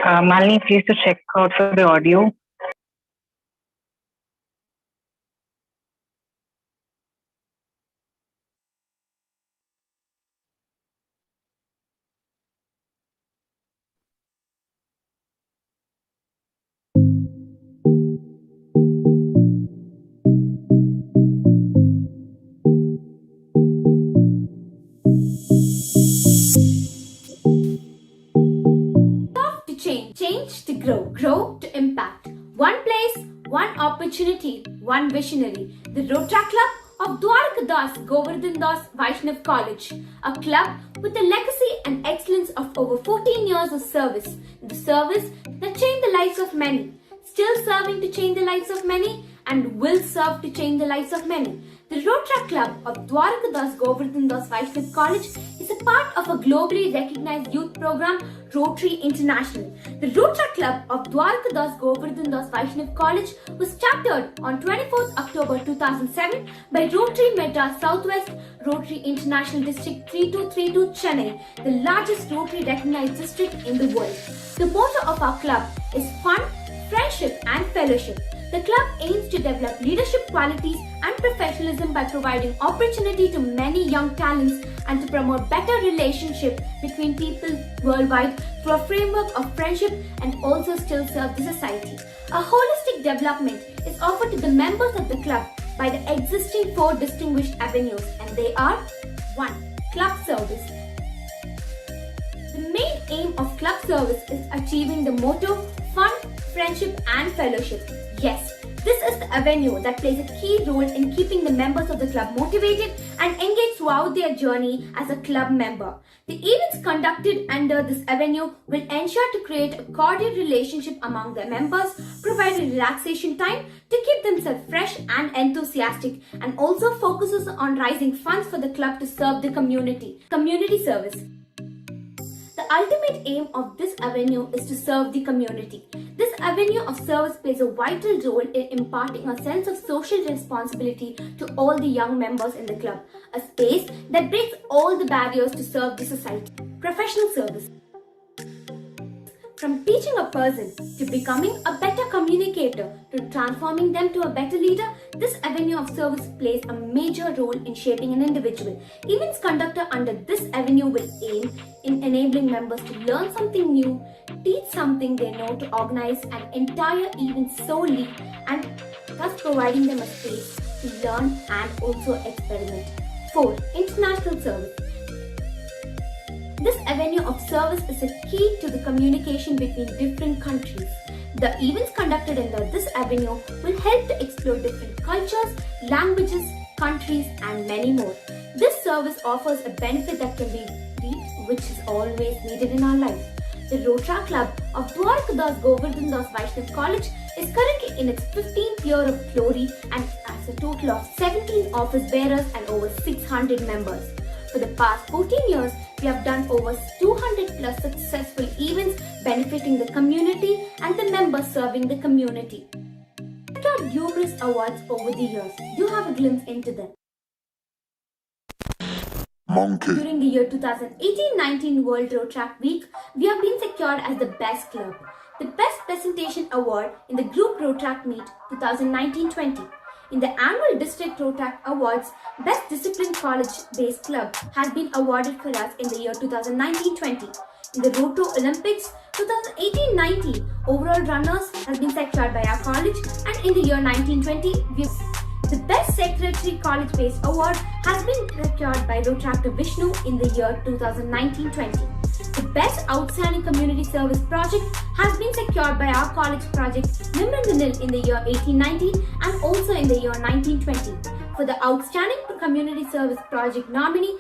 Malini, please to check out for the audio. Change to grow, grow to impact. One place, one opportunity, one visionary. The Rotary Club of Dwarakadas Govardhan Das Vaishnav College, a club with a legacy and excellence of over 14 years of service. The service that changed the lives of many, still serving to change the lives of many, and will serve to change the lives of many. The Rotary Club of Dwarakadas Govardhan Das Vaishnav College is a part of a globally recognized youth program, Rotary International. The Rotary Club of Dwarakadas Govardhan Das Vaishnav College was chartered on 24th October 2007 by Rotary Madras Southwest Rotary International District 3232 Chennai, the largest Rotary recognized district in the world. The motto of our club is fun, friendship and fellowship. The club aims to develop leadership qualities and professionalism by providing opportunity to many young talents and to promote better relationship between people worldwide through a framework of friendship and also still serve the society. A holistic development is offered to the members of the club by the existing 4 distinguished avenues, and they are 1. Club service. The main aim of club service is achieving the motto fun, friendship and fellowship. Yes, this is the avenue that plays a key role in keeping the members of the club motivated and engaged throughout their journey as a club member. The events conducted under this avenue will ensure to create a cordial relationship among the members, provide a relaxation time to keep themselves fresh and enthusiastic, and also focuses on raising funds for the club to serve the community. Community service. The ultimate aim of this avenue is to serve the community. This avenue of service plays a vital role in imparting a sense of social responsibility to all the young members in the club, a space that breaks all the barriers to serve the society. Professional service. From teaching a person to becoming a better communicator to transforming them to a better leader, this avenue of service plays a major role in shaping an individual. Events conducted under this avenue will aim in enabling members to learn something new, teach something they know, to organize an entire event solely, and thus providing them a space to learn and also experiment. 4. International service. This avenue of service is a key to the communication between different countries. The events conducted under this avenue will help to explore different cultures, languages, countries, and many more. This service offers a benefit that can be reaped, which is always needed in our lives. The Rotaract Club of Dwarkadas Govardhandas Vaishnav College is currently in its 15th year of glory and has a total of 17 office bearers and over 600 members. For the past 14 years, we have done over 200 plus successful events benefiting the community and the members serving the community. We got numerous awards over the years. Do have a glimpse into them. Monkey. During the year 2018-19 World Rotaract Week, we have been secured as the best club, the Best Presentation Award in the Group Rotaract Meet 2019-20. In the annual District Rotaract Awards, Best Disciplined College-Based Club has been awarded for us in the year 2019-20. In the Roto Olympics 2018-19, overall runners has been secured by our college, and in the year 1920, the Best Secretary College-Based Award has been secured by Rotaractor Vishnu in the year 2019-20. The Best Outstanding Community Service Project has been secured by our college project Nimrandanil in the year 18-19 and also in the year 19-20. For the Outstanding Community Service Project nominee,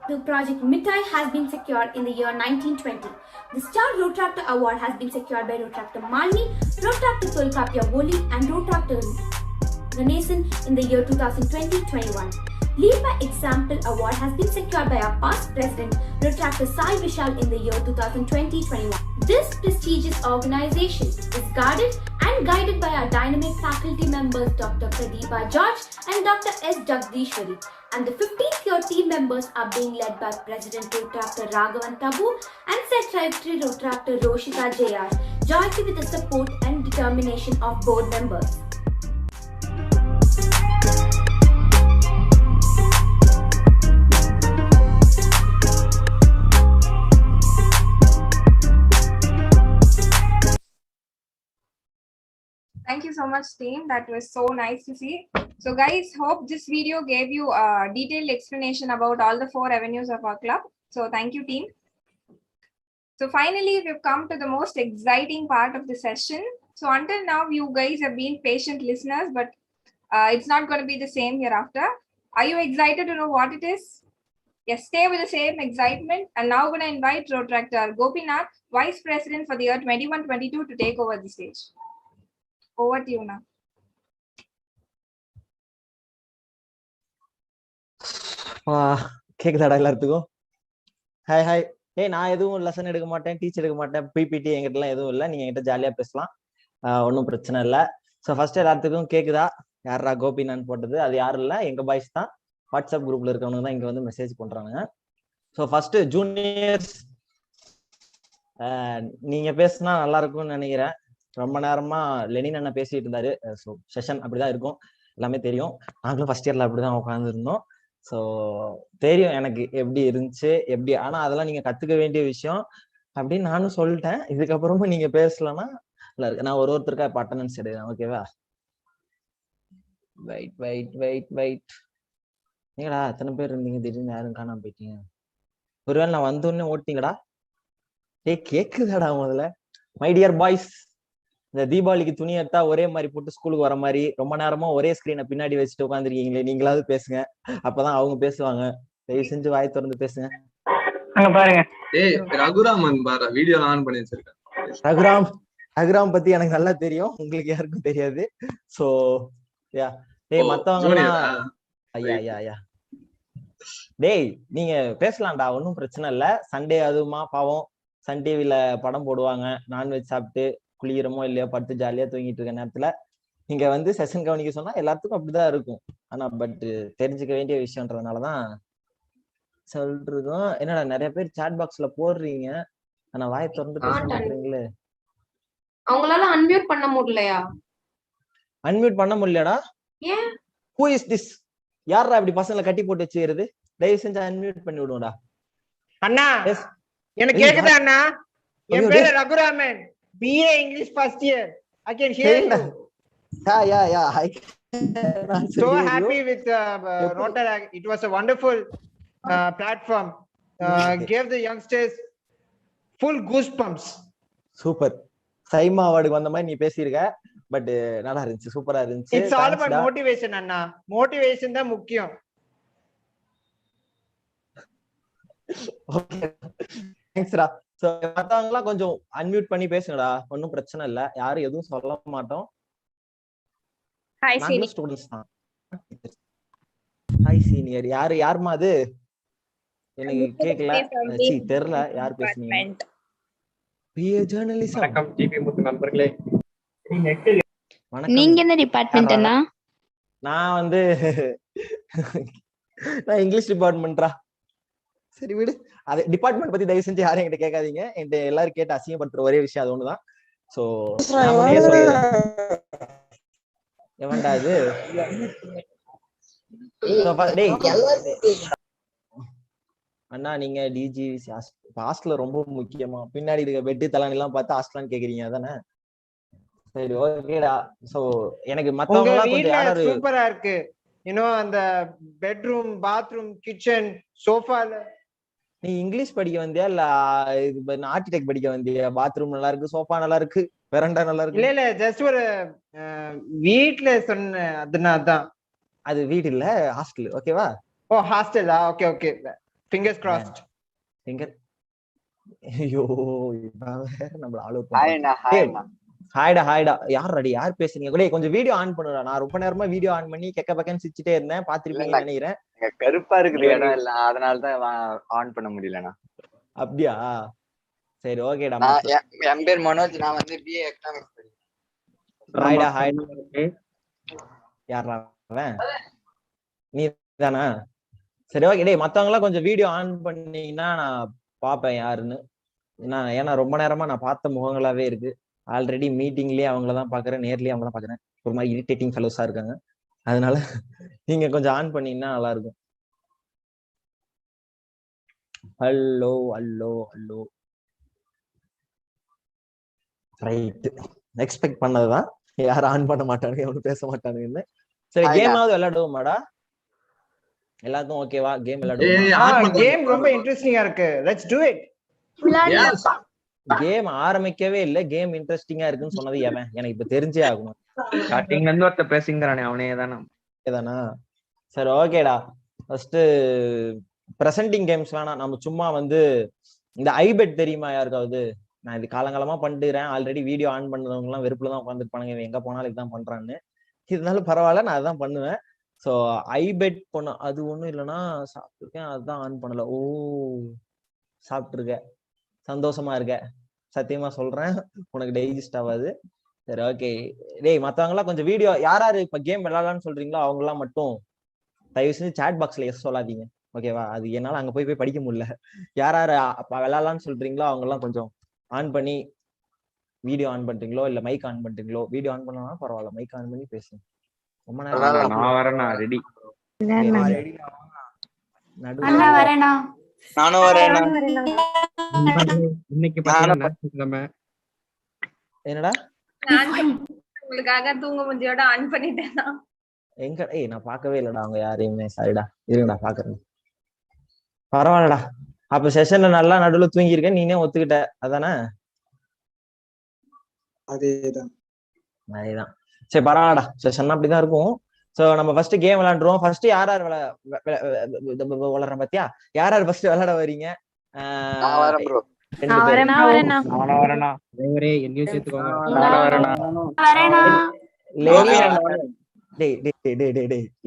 the project Mitai has been secured in the year 19-20. The Star Rotaractor Award has been secured by Rotaractor Malni, Rotaractor Tolkapia Woli and Rotaractor Ganesan in the year 2020-21. Lead by Example Award has been secured by our past president, Rotaractor Sai Vishal in the year 2020-21. This prestigious organization is guarded and guided by our dynamic faculty members Dr. Pradeepa George and Dr. S. Jagdishwari. And the 15th year team members are being led by President Rotaractor Raghavan Tabu and Secretary Rotaractor Roshita JR, jointly with the support and determination of board members. Thank you so much, team. That was so nice to see. So guys, hope this video gave you a detailed explanation about all the 4 avenues of our club. So thank you, team. So finally, we've come to the most exciting part of the session. So until now, you guys have been patient listeners, but it's not going to be the same hereafter. Are you excited to know what it is? Yes, stay with the same excitement. And now I'm going to invite Rotaractor Gopinath, Vice President for the year 21-22 to take over the stage. Over to you now. கேக்குதாடா எல்லாத்துக்கும்? Hi hi. நான் எதுவும் lesson எடுக்க மாட்டேன், teacher எடுக்க மாட்டேன், PPT எங்கிட்டலாம் எதுவும் இல்லை. நீங்க என்கிட்ட ஜாலியா பேசலாம், ஒன்றும் பிரச்சனை இல்லை. ஸோ ஃபர்ஸ்ட் எல்லாத்துக்கும் கேக்குதா? யாரா கோபிநாத் போட்டது? அது யாரும் இல்லை, எங்க பாய்ஸ் தான். வாட்ஸ்அப் குரூப்ல இருக்கவங்க தான் இங்க வந்து மெசேஜ் பண்றாங்க. ஸோ ஃபர்ஸ்ட் ஜூனியர்ஸ், நீங்க பேசினா நல்லா இருக்கும்னு நினைக்கிறேன். ரொம்ப நேரமா லெனின் அண்ணா பேசிட்டு இருந்தாரு. ஸோ செஷன் அப்படிதான் இருக்கும், எல்லாமே தெரியும். நாங்களும் ஃபர்ஸ்ட் இயர்ல அப்படிதான் உட்கார்ந்து இருந்தோம். ஸோ தெரியும் எனக்கு எப்படி இருந்துச்சு, எப்படி. ஆனா அதெல்லாம் நீங்க கத்துக்க வேண்டிய விஷயம் அப்படின்னு நானும் சொல்லிட்டேன். இதுக்கப்புறமும் நீங்க பேசலன்னா நல்லா இருக்கு. நான் ஒருத்தருக்கா இப்போ அட்டண்டன்ஸ் எடுக்கிறேன், ஓகேவா? Wait wait wait wait. நீங்கடா எத்தனை பேர் இருந்தீங்க? திடீர்னு யாரும் காணாம போயிட்டீங்க. ஒருவேளை நான் வந்தோடனே ஓட்டிங்கடா? கேக்குதாடா முதல்ல? மை டியர் பாய்ஸ், இந்த தீபாவளிக்கு துணி எடுத்தா ஒரே மாதிரி போட்டு ஸ்கூலுக்கு வர மாதிரி ரொம்ப நேரமா ஒரே ஸ்கிரீனை பின்னாடி வச்சுட்டு உட்காந்துருக்கீங்களே, நீங்களாவது பேசுங்க, அப்பதான் அவங்க பேசுவாங்க. தயவு செஞ்சு வாய் திறந்து பேசுங்க. அங்க பாருங்க. ரகுராமன் பாரு, வீடியோ ஆன் பண்ணி வச்சிருக்கேன். ரகுராம் பத்தி எனக்கு நல்லா தெரியும், உங்களுக்கு யாருக்கும் தெரியாது. சோ யா மத்தவங்க ஐயா டேய் நீங்க பேசலாம்டா, ஒன்னும் பிரச்சனை இல்ல. சண்டே அதுவுமா பாவம் சன் டிவில படம் போடுவாங்க, நான்வெஜ் சாப்பிட்டு குளிக்கிறமோ இல்லையோ படுத்து ஜாலியா தூங்கிட்டு இருக்க நேரத்துல நீங்க வந்து செஷன் கவனிக்க சொன்னா எல்லாத்துக்கும் அப்படிதான் இருக்கும். ஆனா பட் தெரிஞ்சுக்க வேண்டிய விஷயம்ன்றதுனாலதான் சொல்றதும். என்னடா நிறைய பேர் சாட் பாக்ஸ்ல போடுறீங்க, ஆனா வாய் திறந்து பேச மாட்டீங்களே. அவங்களால அன்மியூட் பண்ண முடியலையா? அன்மியூட் பண்ண முடியலடா. ஏன்? Who is this? யாரா இப்படி பசங்களை கட்டி போட்டு வச்சுக்கிறது? தயவு செஞ்சு அன்மியூட் பண்ணி விடுவோம்டா. அண்ணா எனக்கு கேக்குதா அண்ணா? என் பேரு Raghuraman, BA English first year. I can hear you. Yeah. So happy with Rotaract. It was a wonderful platform. Gave the youngsters full goosebumps. Super. SIMA அவார்டுக்கு வந்த மாதிரி நீ பேசியிருக்க. பட் நல்லா இருந்துச்சு, சூப்பரா இருந்துச்சு. It's all about motivation Anna. Motivation தான் முக்கியம். Okay. Thanks டா. சோ மத்தவங்க எல்லாம் கொஞ்சம் அன்மியூட் பண்ணி பேசுங்கடா, ஒன்னும் பிரச்சனை இல்ல, யாரும் எதுவும் சொல்ல மாட்டோம். நாங்களும் ஸ்டூடெண்ட்ஸ் தான். Hi senior. யாருமா அது? எனக்கு கேட்கல, தெரியல யார் பேசுனீங்க. BA journalism. வணக்கம் ஜிபி முத்து நண்பர்களே. நீங்க என்ன டிபார்ட்மெண்ட் அண்ணா? நான் வந்து நான் இங்கிலீஷ் டிபார்ட்மெண்ட்ரா. சரி விடு, அது டிபார்ட்மெண்ட் பத்தி தயவு செஞ்சு யாரும் என்கிட்ட கேட்காதீங்க. என்கிட்ட எல்லாரும் கேட்டு அசிங்கப்படுத்துற ஒரே விஷயம் அது ஒண்ணுதான். சோ எவன்டா இது? அண்ணா நீங்க டிஜி ஹாஸ்டல்ல ரொம்ப முக்கியமா, பின்னாடி இருக்க பெட்டு தலானி எல்லாம் பார்த்து ஹாஸ்டலான்னு கேக்குறீங்க அதானே? சரி ஓகேடா. சோ எனக்கு மத்தவங்க எல்லாம் கொஞ்சம் யாராரு சூப்பரா இருக்கு. அந்த பெட்ரூம், பாத்ரூம், கிச்சன், சோஃபால. நீ இங்கிலீஷ் படிக்க வந்தியா இல்ல ஆர்கிடெக்ட் படிக்க வந்தியா? பாத்ரூம் நல்லா இருக்கு, சோஃபா நல்லா இருக்கு, வெரண்டா நல்லா இருக்கு. இல்ல ஜஸ்ட் ஒரு வீட்ல சொன்ன அதான். அது வீடு இல்ல, ஹாஸ்டல். ஓகேவா? ஓ ஹாஸ்டலா? Okay okay, fingers crossed. Finger. ஐயோ நம்மள ஆளோ ஹாய்டா. யார் பேசுறீங்க? கூட கொஞ்சம் வீடியோ ஆன் பண்ணுடா. நான் ரொம்ப நேரமா வீடியோ ஆன் பண்ணி கெக்க பக்கன்னு சிரிச்சிட்டே இருந்தேன், பாத்துருப்பீங்கன்னு நினைக்கிறேன். கருப்பா இருக்குது இடம் இல்ல, அதனாலதான் ஆன் பண்ண முடியலண்ணா. அப்படியா? சரி ஓகேடா. என் பேர் மனோஜ், நான் வந்து பிஏ எக்கனாமிக்ஸ் படிக்கிறேன். ஹாய்டா. யாரா அவன்? நீ தானா? சரி ஓகே. டேய் மத்தவங்க எல்லாம் கொஞ்சம் வீடியோ ஆன் பண்ணீங்கன்னா நான் பாப்பேன் யாருன்னு. ஏன்னா ரொம்ப நேரமா நான் பார்த்த முகங்களாவே இருக்கு. ஆல்ரெடி மீட்டிங்லயே அவங்களதான் பாக்குறேன், நேர்லயே அவங்கள பாக்குறேன். ஒரு மாதிரி இரிட்டேட்டிங் ஃபெலோஸா இருக்காங்க. அதனால நீங்க கொஞ்சம் ஆன் பண்ணீங்கன்னா நல்லா இருக்கும். ஹலோ. ரைட், எக்ஸ்பெக்ட் பண்ணதுதான். யாரும் ஆன் பண்ண மாட்டானுங்க, எவனும் பேச மாட்டானுங்கன்னு. சரி கேமாவது விளையாடுவோமாடா? எல்லாத்துக்கும் ஓகேவா? கேம் விளையாடுவோம். கேம் ரொம்ப இன்ட்ரெஸ்டிங்கா இருக்கு. Let's to it. கேம் ஆரம்பிக்கவே இல்ல, கேம் இன்ட்ரெஸ்டிங்கா இருக்குன்னு சொன்னது எவன்? எனக்கு இப்ப தெரிஞ்சே ஆகணும். ஸ்டார்டிங்ல இருந்து ஒருத்த பேசிங்கறானே அவனே தானா? சரி ஓகேடா. ஃபர்ஸ்ட் பிரசன்டிங் கேம்ஸ் வேணாம், நம்ம சும்மா வந்து இந்த ஐபெட் தெரியுமா யாருக்காவது? நான் இது காலங்காலமா பண்ணிடுறேன். ஆல்ரெடி வீடியோ ஆன் பண்ணவங்க எல்லாம் வெறுப்புல தான் உட்காந்துருப்பானுங்க, எங்க போனாலும் இதுதான் பண்றான்னு. இருந்தாலும் பரவாயில்ல, நான் அதான் பண்ணுவேன். சோ ஐபெட் பண்ண அது ஒண்ணும் இல்லைன்னா சாப்பிட்டுருக்கேன், அதுதான் ஆன் பண்ணல. ஓ சாப்பிட்டுருக்க, சந்தோஷமா இருக்க. சத்தியமா சொல்றேன், உனக்கு டைஜஸ்ட் ஆகாது. சரி ஓகே. டேய் மத்தவங்க எல்லாம் கொஞ்சம் வீடியோ யாராரு இப்ப கேம் விளையாடலாம்னு சொல்றீங்களோ அவங்க எல்லாம் மட்டும் தயவு செஞ்சு சாட் பாக்ஸ்ல எஸ் சொல்லாதீங்க, ஓகேவா? அது என்னால அங்க போய் படிக்க முடியல. யாராரு விளையாடலாம்னு சொல்றீங்களோ அவங்க எல்லாம் கொஞ்சம் ஆன் பண்ணி வீடியோ ஆன் பண்றீங்களோ இல்ல மைக் ஆன் பண்றீங்களோ? வீடியோ ஆன் பண்ணலாம் பரவாயில்ல, மைக் ஆன் பண்ணி பேசுங்க. ரொம்ப நேரம் நான் வரேனா? ரெடி. நானும் வரேனா? இன்னைக்கு என்னடா உங்களுக்காக தூங்க முடியோட ஆன் பண்ணிட்டேனா? எங்க? நான் பார்க்கவே இல்லடா அவங்க யாரையுமே. சரிடா இருங்கடா பாக்குறேன். பரவாயில்லடா. அப்ப செஷன்ல நல்லா நடுவுல தூங்கி இருக்க, நீனே ஒத்துக்கிட்ட அதானே? அதேதான். சரி பரவாயில்லடா, செஷன் அப்படிதான் இருக்கும். சோ நம்ம ஃபர்ஸ்ட் கேம் விளையாண்டுருவோம். ஃபர்ஸ்ட் யார் விளையாடுறோம் பாத்தியா? யார் ஃபர்ஸ்ட் விளையாட வரீங்க?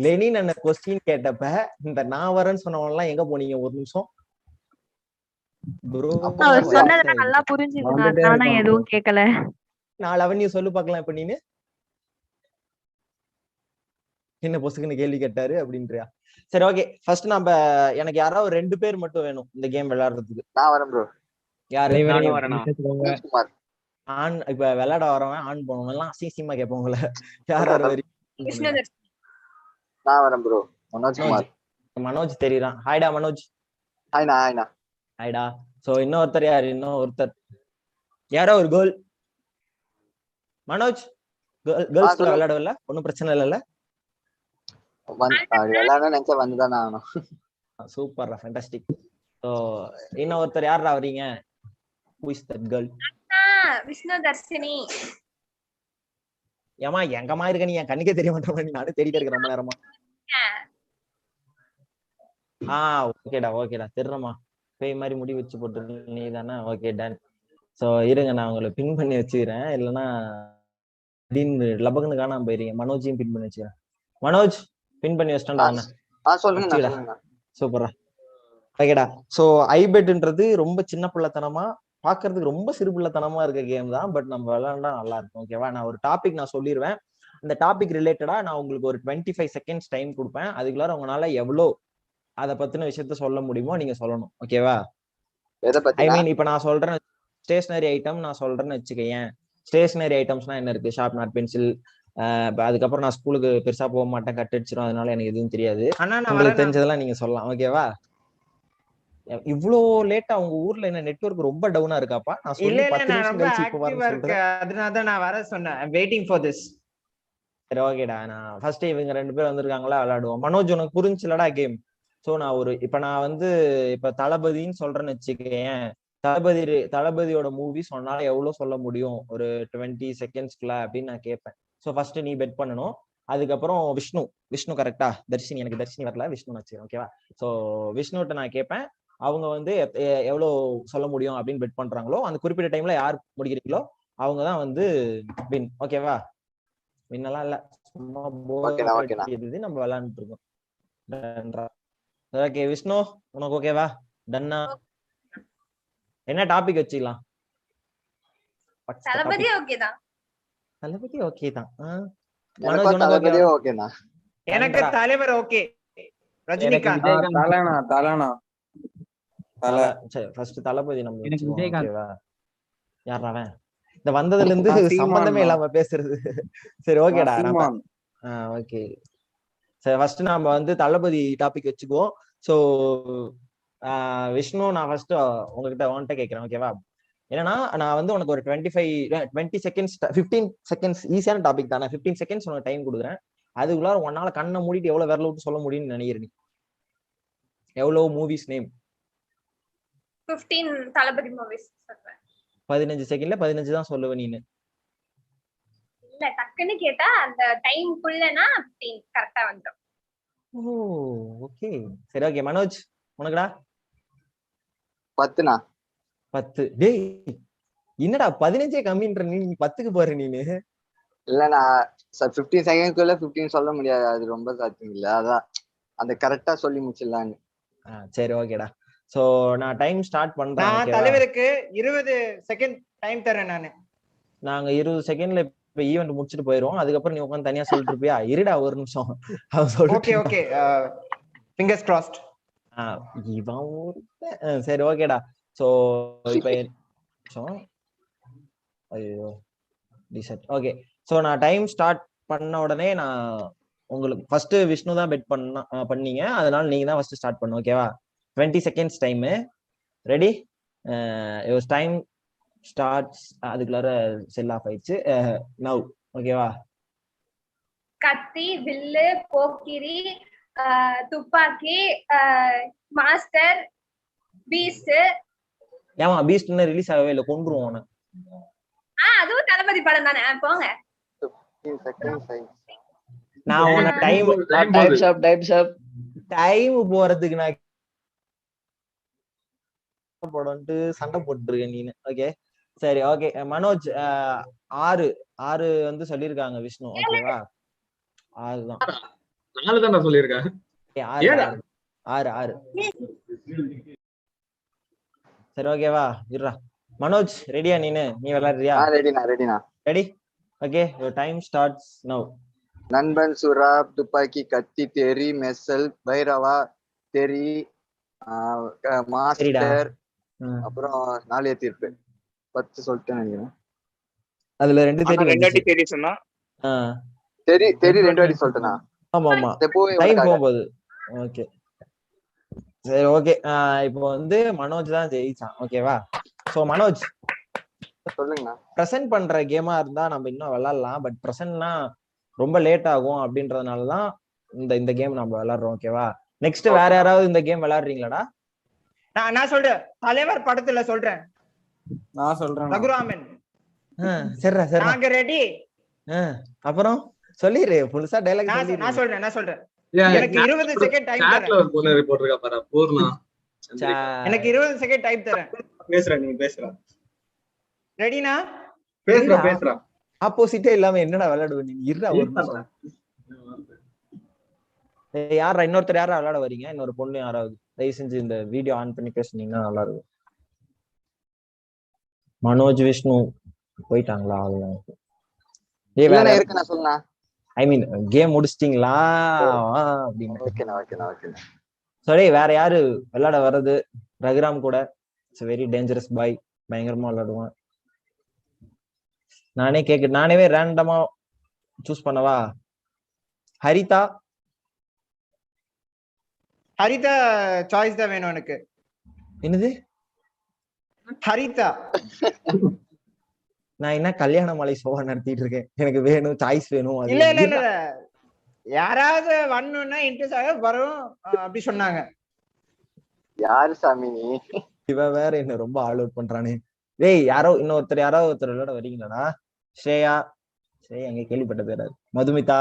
லெனின் அண்ணன் கொஸ்டின் கேட்டப்ப இந்த நான் வரேன்னு சொன்னவங்க எல்லாம் எங்க போனீங்க? ஒரு நிமிஷம் நல்லா புரிஞ்சுது, ஆனா எதுவும் கேட்கல. 4 அவென்யூ சொல்லு பாக்கலாம். இப்ப நீனு என்ன பொசுக்குன்னு கேள்வி கேட்டாரு அப்படின்றியா? சரி ஓகே. ஃபர்ஸ்ட் நம்ம எனக்கு யாராவது 2 பேர் மட்டும் வேணும் இந்த கேம் விளையாடுறதுக்கு. நான் வரேன் ப்ரோ. யாரு? ஆன் இப்ப விளையாட வரவன் ஆன் பண்ணுவோம் எல்லாம் சீசியமா கேட்போங்கள. யார் வரி? நான் வரேன் ப்ரோ. மனோஜ் தெரியுறான். ஹாய்டா மனோஜ். ஹாய்டா. சோ இன்னொருத்தர் யாரு? இன்னொருத்தர் யாரோ ஒரு கேர்ள். மனோஜ் கேர்ள்ஸ் கூட விளையாடவில்ல, ஒன்னும் பிரச்சனை இல்லைல்ல? Super, fantastic. சோ இன்னொருத்தர் யாரா வரீங்க? Who is that girl? Vishnu Dharshini. ஏமா எங்கமா இருக்க நீ? என் கண்ணுக்கே தெரிய மாட்டேன். நானும் தேடிட்டே இருக்கேன் ரொம்ப நேரமா. ஓகேடா தெரியுமா. பேய் மாதிரி முடி வச்சு போட்டு நீ தானே? Okay done. ஸோ இருங்க நான் உங்களை பின் பண்ணி வச்சுக்கிறேன், இல்லைன்னா திடீர்னு லபக்குன்னு காணாம போயிருங்க. மனோஜையும் பின் பண்ணி வச்சுக்கிறேன். மனோஜ் பின் பண்ணி வச்சிட்டா அவனை. சொல்லுங்க. சூப்பரா. ஓகேடா. ஸோ ஐபெட்ன்றது ரொம்ப சின்ன பிள்ளைத்தனமா பாக்குறதுக்கு ரொம்ப சிறு பிள்ளைத்தனமா இருக்க கேம் தான். பட் நம்ம விளையாண்டா நல்லா இருக்கும். ஓகேவா? நான் ஒரு டாபிக் நான் சொல்லிடுவேன். இந்த டாபிக் ரிலேட்டடா நான் உங்களுக்கு ஒரு 25 செகண்ட்ஸ் டைம் கொடுப்பேன். அதுக்குள்ளார உங்களால எவ்வளோ அதை பத்தின விஷயத்த சொல்ல முடியுமோ நீங்க சொல்லணும். ஓகேவா? ஐ மீன் இப்ப நான் சொல்றேன் ஸ்டேஷனரி ஐட்டம் நான் சொல்றேன்னு வச்சுக்கேன். ஸ்டேஷனரி ஐட்டம்ஸ்னா என்ன இருக்கு? Sharp not pencil. அதுக்கப்புறம் நான் ஸ்கூலுக்கு பெருசா போக மாட்டேன், கட் அடிச்சிடும், அதனால எனக்கு எதுவும் தெரியாது. உங்களுக்கு தெரிஞ்சதெல்லாம் நீங்க சொல்லலாம். ஓகேவா? இவ்ளோ லேட்டா உங்க ஊர்ல என்ன நெட்வொர்க் ரொம்ப டவுனா இருக்காப்பா? நான் சொல்லி 10 நிமிஷம் கழிச்சு இப்ப வரேன்னு சொல்றேன். அதனால தான் நான் வர சொன்னேன். I'm waiting for this. சரி ஓகேடா. நான் ஃபர்ஸ்ட் இவங்க 2 பேர் வந்திருக்காங்களா, விளையாடுவோம். மனோஜ் உனக்கு புரிஞ்சுலடா கேம்? சோ நான் இப்ப நான் இப்ப தளபதின்னு சொல்றேன்னு வச்சுக்கேன். தளபதியோட மூவி சொன்னால எவ்வளவு சொல்ல முடியும் ஒரு 20 செகண்ட்ஸ்க்குள்ள அப்படின்னு நான் கேட்பேன். சோ ஃபர்ஸ்ட் நீ பெட் பண்ணணும். அதுக்கப்புறம் விஷ்ணு கரெக்டா? தர்ஷினி, எனக்கு தர்ஷினி வரல, விஷ்ணு வச்சுக்கேன். ஓகேவா? சோ விஷ்ணுகிட்ட நான் கேட்பேன். அவங்க எவ்வளவு சொல்ல முடியும் அப்படின்னு பெட் பண்றாங்களோ அந்த குறிப்பிட்ட டைம்ல யார் முடிக்கிறீங்களோ அவங்கதான் வின். ஓகேவா? வின்னெல்லாம் இல்ல, சும்மா நம்ம விளையாண்டுட்டு இருக்கோம். ஓகே விஷ்ணு, உனக்கு ஓகேவா? டன்னா? என்ன டாபிக் வச்சுக்கலாம்? தளபதி ஓகே தான். தளபதி ஓகே தான். எனக்கு தலைவர் ஓகே. ரஜினிகாந்த். ஃபர்ஸ்ட் தளபதி நம்ம ஓகேவா? யார் அவன்? இந்த வந்ததுல இருந்து சம்பந்தமே இல்லாம பேசுறது. சரி ஓகேடா. ஓகே சரி, ஃபர்ஸ்ட் நாம தளபதி டாபிக் வச்சுக்குவோம். சோ விஷ்ணு, நான் ஃபர்ஸ்ட் உன்கிட்ட கேட்கிறேன். ஓகேவா? ஏன்னா நான் உனக்கு ஒரு 20 செகண்ட்ஸ் 15 செகண்ட்ஸ் ஈஸியான டாபிக் தானே. 15 செகண்ட்ஸ் உனக்கு டைம் கொடுக்குறேன். அதுக்குள்ளார உன்னால கண்ணை மூடிட்டு எவ்வளவு விரல விட்டு சொல்ல முடியும்னு நினைக்கிறேன்? நீ எவ்வளவு மூவிஸ் நேம்? 15 தளபதி மூவிஸ் சொல்றேன். 15 செகண்ட்ல 15 தான் சொல்லுவேன் நீனு? இல்ல, டக்குன்னு கேட்டா அந்த டைம் குள்ளனா 15 கரெக்ட்டா வந்துரும். ஓ ஓகே சரி ஓகே. மனோஜ் உனக்குடா? 10னா? 10. டேய் என்னடா 15 கம்மின்ற நீ 10க்கு போற நீனு? இல்ல நான் 15 செகண்ட்க்குள்ள 15 சொல்ல முடியாது, அது ரொம்ப சாத்தியம் இல்ல. அதான் அந்த கரெக்டா சொல்லி முடிச்சிடலான்னு. சரி ஓகேடா. சோ நான் டைம் ஸ்டார்ட் பண்றேன். நான் தலைவருக்கு 20 செகண்ட் டைம் தரேன் நானு. நாங்க 20 செகண்ட்ல இப்ப ஈவென்ட் முடிச்சிட்டு போயிடுவோம். அதுக்கப்புறம் நீ உட்காந்து தனியா சொல்லிட்டு இருப்பியா? இருடா ஒரு நிமிஷம். Okay okay, fingers crossed. இவன் சரி ஓகேடா. சோ இப்ப ஐயோ டிசெட். ஓகே சோ நான் டைம் ஸ்டார்ட் பண்ண உடனே நான் உங்களுக்கு ஃபர்ஸ்ட் விஷ்ணு தான் பெட் பண்ணீங்க, அதனால நீங்க தான் ஃபர்ஸ்ட் ஸ்டார்ட் பண்ணணும். ஓகேவா? 20 seconds time. Ready? Your time starts. அதுக்குள்ளார செல் ஆஃப் ஆயிடுச்சு. நவ். ஓகேவா? கத்தி, வில்லு, போக்கிரி, துப்பாக்கி, மாஸ்டர், பீஸ்ட். ஏமா பீஸ்ட் ரிலீஸ் ஆகவே இல்லை, கொன்றுவோம் அவனை. அதுவும் தளபதி படம் தானே. போங்க. நான் உன டைம் போறதுக்கு நான் போடன்ட்டு சண்டை போட்டுருக்கேன் நீனு. ஓகே சரி ஓகே. மனோஜ் 6 சொல்லிருக்காங்க விஷ்ணு. ஓகேவா? 6 தான். 4 தான் நான் சொல்லிருக்கேன். 6 சரி ஓகேவா? இருடா மனோஜ், ரெடியா நீனு? நீ விளையாடுறியா? ரெடினா. Ready? Okay your time starts now. நண்பன், சுறா, துப்பாக்கி, கத்தி, தெரி, மெசல், பைரவா, தெரி, மாஸ்டர், அப்புறம் 4 தீர்ப்பு. 10 சொல்லிட்டேன் நினைக்கிறேன். அதுல 2 தெரி சொன்னா தெரி 2 வாட்டி சொல்லிட்டேனா? ஆமா ஆமா, டைம் போகும்போது. ஓகே சரி ஓகே. இப்போ மனோஜ் தான் ஜெயிச்சான். ஓகேவா? சோ மனோஜ் சொல்லுங்கண்ணா. பிரசன்ட் பண்ற கேமா இருந்தா நம்ம இன்னும் விளையாடலாம். பட் பிரசன்ட்னா ரொம்ப லேட் ஆகும் அப்படின்றதுனாலதான் இந்த கேம் நம்ம விளையாடுறோம். ஓகேவா? நெக்ஸ்ட் வேற யாராவது இந்த கேம் விளையாடுறீங்களாடா? நான் சொல்றேன், தலைவர் படத்துல சொல்றேன். நான் சொல்றேன் ரகுராமன். சரிடா சரி, நாங்க ரெடி. அப்புறம் சொல்லிரு புதுசா டைலாக். நான் சொல்றேன் எனக்கு 20 செகண்ட் டைம் தரேன். சாட்ல ஒரு பொண்ணு ரிப்போர்ட் இருக்கா பாரு, பூர்ணா. எனக்கு 20 செகண்ட் டைம் தரேன். பேசுறா நீ பேசுறா. ரெடினா? பேசுறா. ஆப்போசிட்டே இல்லாம என்னடா விளையாடுவ நீ? இருடா ஒரு நிமிஷம். யாரா இன்னொருத்தர் யாரா விளையாட வரீங்க? இன்னொரு பொண்ணு யாராவது தயவு செஞ்சு இந்த வீடியோ ஆன் பண்ணி பேசுனீங்கன்னா நல்லா இருக்கும். மனோஜ் விஷ்ணு போயிட்டாங்களா? ஐ மீன் கேம் முடிச்சிட்டீங்களா அப்படின்னு. சரி, வேற யாரு விளையாட வர்றது? ரகுராம் கூட. இட்ஸ் வெரி டேஞ்சரஸ் பாய், பயங்கரமா விளையாடுவான். நானே ரேண்டமா சூஸ் பண்ணவா? ஹரிதா சாய்ஸ் தான் வேணும் எனக்கு. என்னது ஹரிதா? நான் என்ன கல்யாண மாலை சோவா நடத்திட்டு இருக்கேன்? எனக்கு வேணும், சாய்ஸ் வேணும். இல்ல யாராவது வரணும்னா இன்ட்ரெஸ்ட் ஆக வரும் அப்படி சொன்னாங்க. யாரு சாமி நீ? இவ வேற என்ன ரொம்ப ஆல் அவுட் பண்றானே. டேய் யாராவது ஒருத்தர் விளையாட வரீங்களாடா? ஸ்ரேயா அங்க கேள்விப்பட்ட பேரு. மதுமிதா,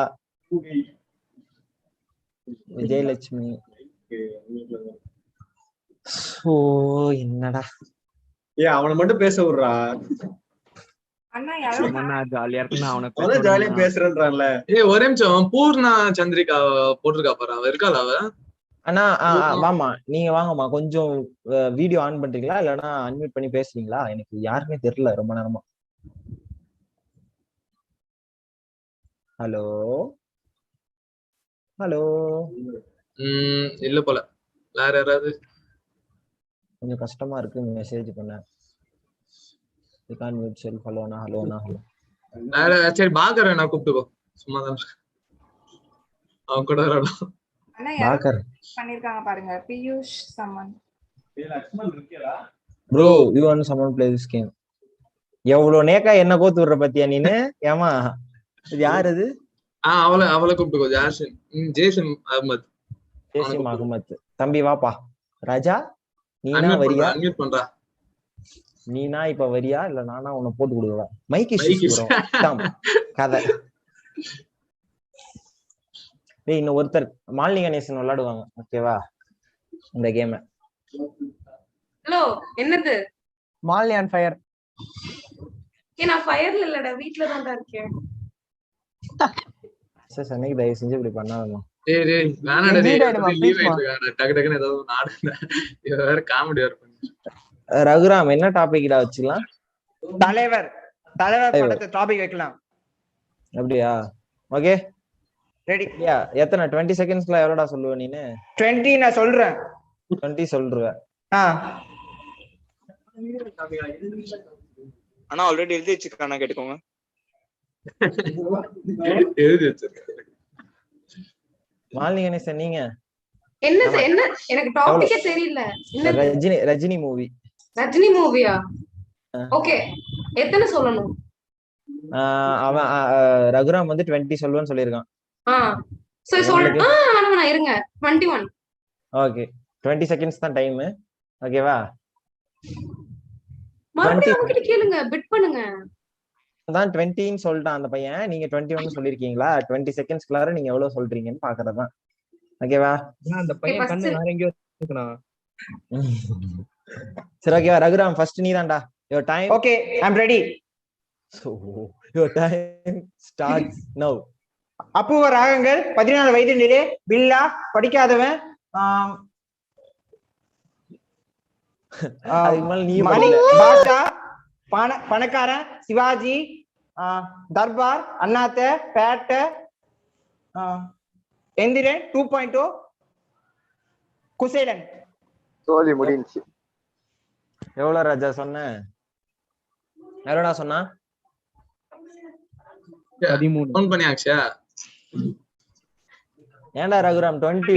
விஜயலட்சுமி. ஓ என்னடா அவனை மட்டும் பேச விடுறா. ஜாலியா இருக்கு. அவனை ஜாலியா பேசுறேன்றான்ல. ஒரே நிமிஷம், பூர்ணா சந்திரிகா போட்டிருக்கா பாரு, அவ இருக்காளா அவ? அண்ணா வாமா, நீங்க வாங்கம்மா. கொஞ்சம் வீடியோ ஆன் பண்றீங்களா இல்லைன்னா அன்மியூட் பண்ணி பேசுறீங்களா? எனக்கு யாருமே தெரியல ரொம்ப நேரமா. ஹலோ இல்ல போல. வேற யாராவது? கொஞ்சம் கஷ்டமா இருக்கு மெசேஜ் பண்ண. ஹலோனா. சரி பாக்கறேன், நான் கூப்பிட்டுக்கோ. சும்மாதான் அவன் கூட விளையாடும். பண்ணிருக்காங்க பாருங்க. Piyush Saman. Bro you want someone play this game? எவ்வளவு நேக்கா என்ன கோத்து விடுற பத்தியா நீனு? ஏமா இது யார் அது? அவளை கூப்பிட்டுக்கோ. ஜேசிம் அகமத். தம்பி வாப்பா. ராஜா நீனா வரியா? பண்றா. நீனா இப்ப வரியா இல்ல நானா உன்னை போட்டு கொடுக்குறேன்? மைக் கதை. இன்னும் ஒருத்தர் மாலினி கணேசன் விளையாடுவாங்க. ஓகேவா இந்த கேம்? ஹலோ என்னது? Malini on fire. நான் ஃபயர்ல இல்லடா, வீட்ல தான் இருக்கேன். சார் சென்னைக்கு தயவு செஞ்சு இப்படி பண்ணாதமா. ரகுராம் என்ன டாபிக்டா வச்சுக்கலாம்? தலைவர் படத்தை டாபிக் வைக்கலாம். அப்படியா? Okay ready. எத்தனை 20 செகண்ட்ஸ்ல எவ்வளோடா சொல்லுவ நீனு? 20 நான் சொல்றேன். 20 சொல்றேன். ஆனா ஆல்ரெடி எழுதி வச்சிருக்கானா கேட்டுக்கோங்க. மாலினி கணேசன் நீங்க என்ன எனக்கு டாபிக்கே தெரியல. ரஜினி மூவி. ரஜினி மூவியா? ஓகே எத்தனை சொல்லணும்? அவன் ரகுராம் வந்து 20 சொல்லுவேன்னு சொல்லிருக்கான். சரி சொல்றேன். இருங்க 21. ஓகே 20 செகண்ட்ஸ் தான் டைம். ஓகேவா? மறுபடியும் அவங்கிட்ட கேளுங்க, பிட் பண்ணுங்க. அதான் 20ன்னு சொல்லிட்டான் அந்த பையன். நீங்க 21 சொல்லிருக்கீங்களா? 20 செகண்ட்ஸ்க்குள்ளார நீங்க எவ்வளவு சொல்றீங்கன்னு பாக்குறதுதான். ஓகேவா? அந்த பையன் கண்ணு வேற எங்கயோ இருக்கணும். சரி ஓகேவா? ரகுராம் ஃபர்ஸ்ட் நீ தான்டா. Your time. Okay I am ready. So your time starts now. அப்புவ ராகங்கள் 14 வயது நிலை. பில்லா படிக்காதவன். பாஷா பணக்காரன். சிவாஜி தர்பார் அண்ணாத்த பேட்ட எந்திரன் 2.0 குசேலன். தோல்வி முடிஞ்சு. எவ்வளவு ராஜா சொன்ன? எவ்வளோடா சொன்னா? 13. ஏன்டா ரகுராம் 20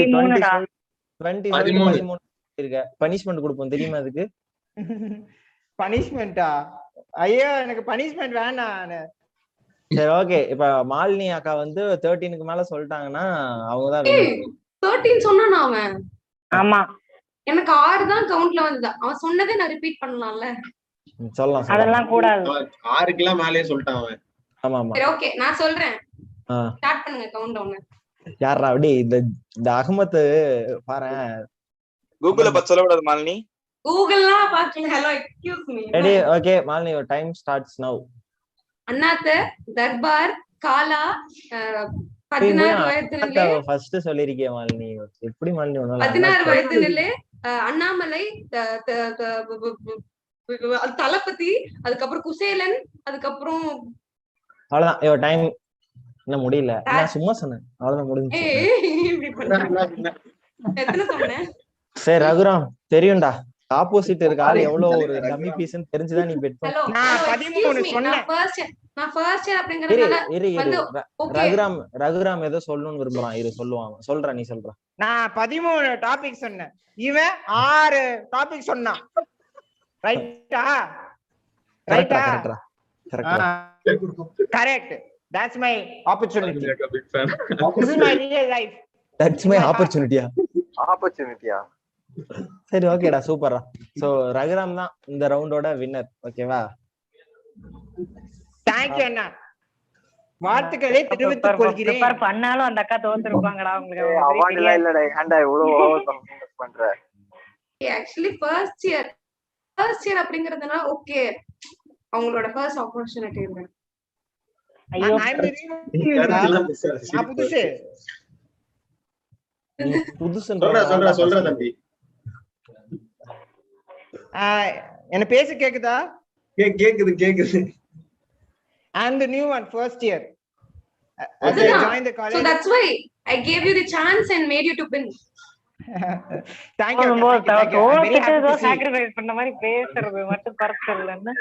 இருக்க? பனிஷ்மெண்ட் கொடுப்போம் தெரியுமா அதுக்கு? பனிஷ்மெண்டா? ஐயோ எனக்கு பனிஷ்மெண்ட் வேண்டாம். சரி ஓகே. இப்ப மாலினி அக்கா வந்து 13க்கு மேல சொல்லிட்டாங்கன்னா அவங்கதான் 13 சொன்னானா அவன்? ஆமா எனக்கு 6 தான் கவுண்ட்ல வந்தது. அவன் சொன்னதே நான் ரிப்பீட் பண்ணலாம்ல. சொல்லலாம். அதெல்லாம் கூடாது. 6க்குலாம் மேலயே சொல்லிட்டான் அவன். ஆமா ஆமா. சரி ஓகே நான் சொல்றேன். ஸ்டார்ட் பண்ணுங்க கவுண்ட் டவுன். யாரா அப்படி இந்த அகமத் பாறேன் கூகுள பத்தி சொல்லக்கூடாது மாலினி. கூகுள்லாம் பார்க்கல. Hello excuse me. Ready okay Malini your time starts now. அண்ணாத்த தர்பார் காலா 16 வயதிலே ஃபர்ஸ்ட் சொல்லிருக்கே மாலினி. எப்படி மாலினி ஒண்ணு 16 வயதிலே அண்ணாமலை தளபதி அதுக்கப்புறம் குசேலன் அதுக்கப்புறம் அவ்வளவுதான். your time இன்னும் முடியல. நான் சும்மா சொன்னேன். அவ்வளவுதான் முடிஞ்சு. எத்தனை சொன்னேன்? சரி ரகுராம் தெரியும்டா. ஆப்போசிட் இருக்க ஆள் எவ்வளவு ஒரு டம்மி பீஸ்னு தெரிஞ்சுதான் நீ பெட் பண்ண. நான் 13 சொன்னேன். நான் ஃபர்ஸ்ட் இயர் அப்படிங்கறதுனால வந்து ரகுராம் ஏதோ சொல்லணும்னு விரும்பறான். இரு சொல்லுவாங்க. சொல்ற நீ சொல்ற. நான் 13 டாபிக் சொன்னேன். இவன் 6 டாபிக் சொன்னான். ரைட்டா? ரைட்டா? Correct. That's my opportunity. This is my real life. That's my opportunity. ஆப்பர்ச்சுனிட்டியா? சரி ஓகேடா சூப்பரா. சோ ரகுராம் தான் இந்த ரவுண்டோட வின்னர். ஓகேவா? Thank you அண்ணா. வாழ்த்துக்களை தெரிவித்துக் கொள்கிறேன். ப்ரிப்பேர் பண்ணாலும் அந்த அக்கா தோத்துருப்பாங்கடா உங்களுக்கு. அவார்ட்லாம் இல்லடா. ஏன்டா இவ்வளவு ஓவர் கான்ஃபிடன்ஸ் பண்ற? ஆக்சுவலி ஃபர்ஸ்ட் இயர் அப்படிங்கறதுனால ஓகே அவங்களோட ஃபர்ஸ்ட் ஆப்பர்ச்சுனிட்டி இருக்கு. ஐயோ நான் புதுசு சொல்ற தம்பி. என்ன பேச கேக்குதா? கேக்குது. I'm the new one, first year. As I joined the college. So that's why I gave you the chance and made you to win. Thank you. Very happy to sacrifice பண்ண மாதிரி பேசுறது மட்டும் கரெக்ட் இல்லன்னா.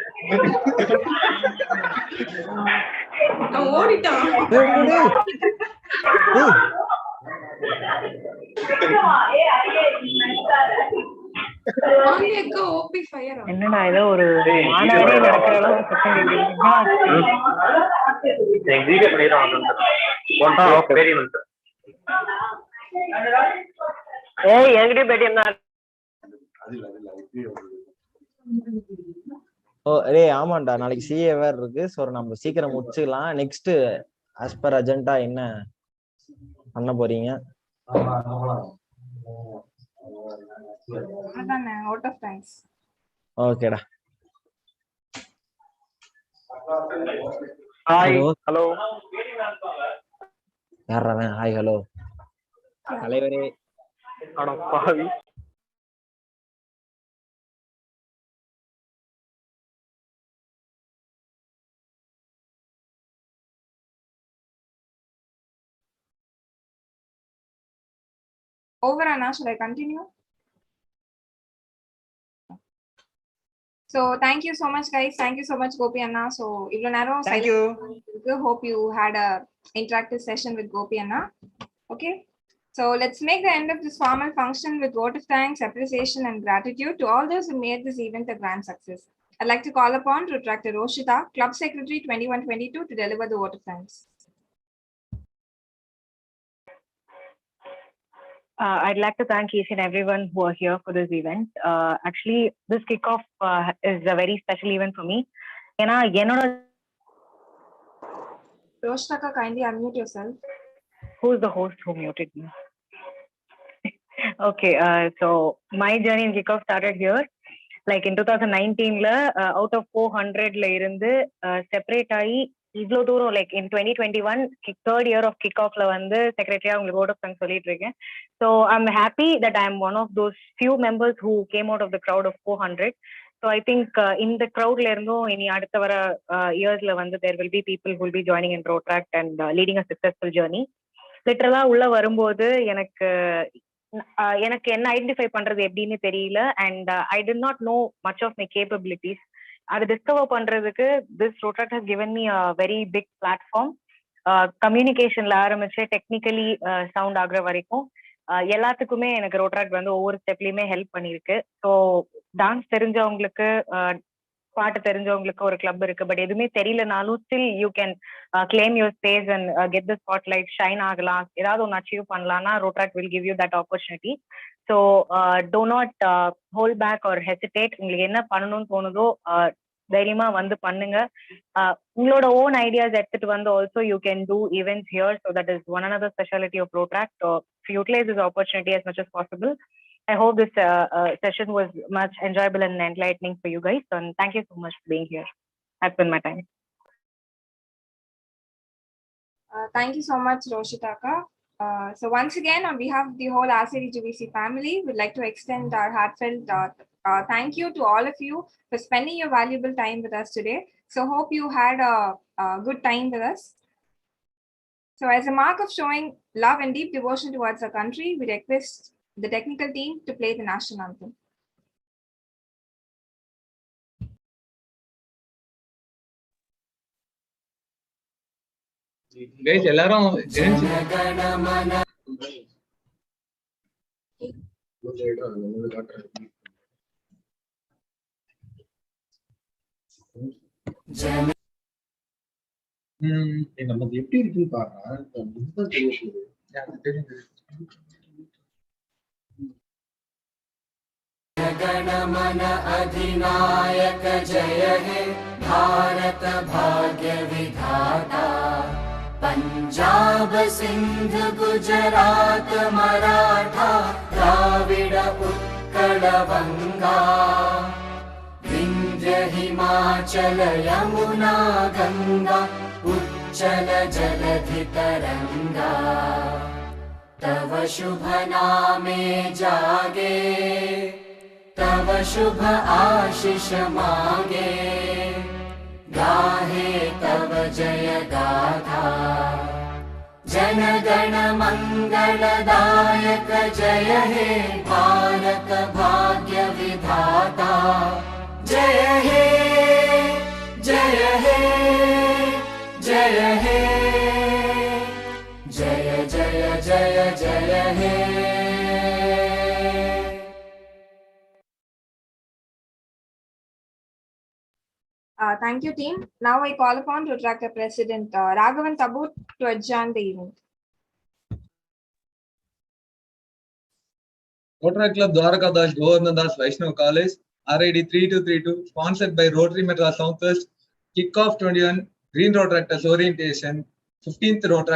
நான் ஓடிட்டான். என்னடா ஏதோ ஒரு மாநாடே நடக்கிற அளவுக்கு என்கிட்ட பேட்டி என்ன? ஓ ரே ஆமாண்டா நாளைக்கு சிஏ வேற இருக்கு. சோ நம்ம சீக்கிரம் முடிச்சுக்கலாம். நெக்ஸ்ட் as per agenda என்ன பண்ண போறீங்க? அதானே அவுட் ஆஃப் டைம்ஸ். ஓகேடா. Hi hello. யாரா ஹாய் ஹலோ தலைவரே. அட பாவி. Over Anna, should I continue? So thank you so much guys. Thank you so much Gopi Anna. So even narrow. Thank you. Hope you had a interactive session with Gopi Anna. Okay. So let's make the end of this formal function with vote of thanks, appreciation and gratitude to all those who made this event a grand success. I'd like to call upon Retractor Roshita, Club Secretary 2122 to deliver the vote of thanks. I'd like to thank each and everyone who are here for this event. Actually, this kickoff is a very special event for me. Roshita, kindly unmute yourself. Who is the host who muted me? Okay, so my journey in kickoff started here. Like in 2019, out of 400 la irundhu separate ஆகி இவ்ளோ தூரம் like in 2021 third year of kickoff ல வந்து செக்ரட்டரியா உங்களுக்கு vote of thanks சொல்லிட்டு இருக்கேன். So I'm happy that I'm one of those few members who came out of the crowd of 400. So I think in the crowd ல இருந்தும் இனி அடுத்த வர yearsல வந்து there will be people who will be joining in Rotract and leading a successful journey. லிட்டரலா உள்ள வரும்போது எனக்கு என்ன ஐடென்டிஃபை பண்றது எப்படின்னு தெரியல. And I did not know much of my capabilities. அதை டிஸ்கவர் பண்றதுக்கு this Rotract has given me a very big platform. கம்யூனிகேஷன்ல ஆரம்பிச்சு டெக்னிக்கலி சவுண்ட் ஆகுற வரைக்கும் எல்லாத்துக்குமே எனக்கு Rotract வந்து ஒவ்வொரு ஸ்டெப்லயுமே ஹெல்ப் பண்ணிருக்கு. ஸோ டான்ஸ் தெரிஞ்சவங்களுக்கு பாட்டு தெரிஞ்சவங்களுக்கு ஒரு கிளப் இருக்கு. பட் எதுவுமே தெரியலனாலும் still you can claim your space and get the spotlight, shine ஆகலாம், ஏதாவது ஒன்று அச்சீவ் பண்ணலாம்னா Rotract will give you that opportunity. So do not hold back or hesitate. உங்களுக்கு என்ன பண்ணணும்னு தோணுதோ தைரியமா வந்து பண்ணுங்க. உங்களோட ஓன் ஐடியாஸ் எடுத்துட்டு வந்து also you can do events here. So that is one another speciality of Rotract. So utilize this opportunity as much as possible. I hope this session was much enjoyable and enlightening for you guys. And thank you so much for being here. I've spent my time. Thank you so much, Roshitaka. So once again, on behalf of the whole RCD-GVC family, we'd like to extend our heartfelt thank you to all of you for spending your valuable time with us today. So hope you had a good time with us. So as a mark of showing love and deep devotion towards our country, we request the technical team to play the national anthem. Guys, எல்லாரும் நமக்கு எப்படி இருக்குன்னு பாருங்க. गणमन अधिनायक जय हे भारत भाग्य विधाता पंजाब सिंध गुजरात मराठा द्राविड उत्कल बंगा विंध्य हिमाचल यमुना गंगा उच्चल जलधि तरंगा तव शुभ नामे जागे तव शुभ आशीष मांगे गाहे तव जय गाथा जन गण मंगलदायक जय हे भारत भाग्य विधाता जय हे जय हे जय हे जय जय जय जय हे Thank you, team. Now I call upon Rotractor President Raghavan Tabut to adjourn the event. Rotaract Club Dwarakadas Govardhandas Vaishnav College, RID 3232, sponsored by Rotary Madras Southwest, Kickoff 21, Green Road Tractors Orientation, 15th Road Tractor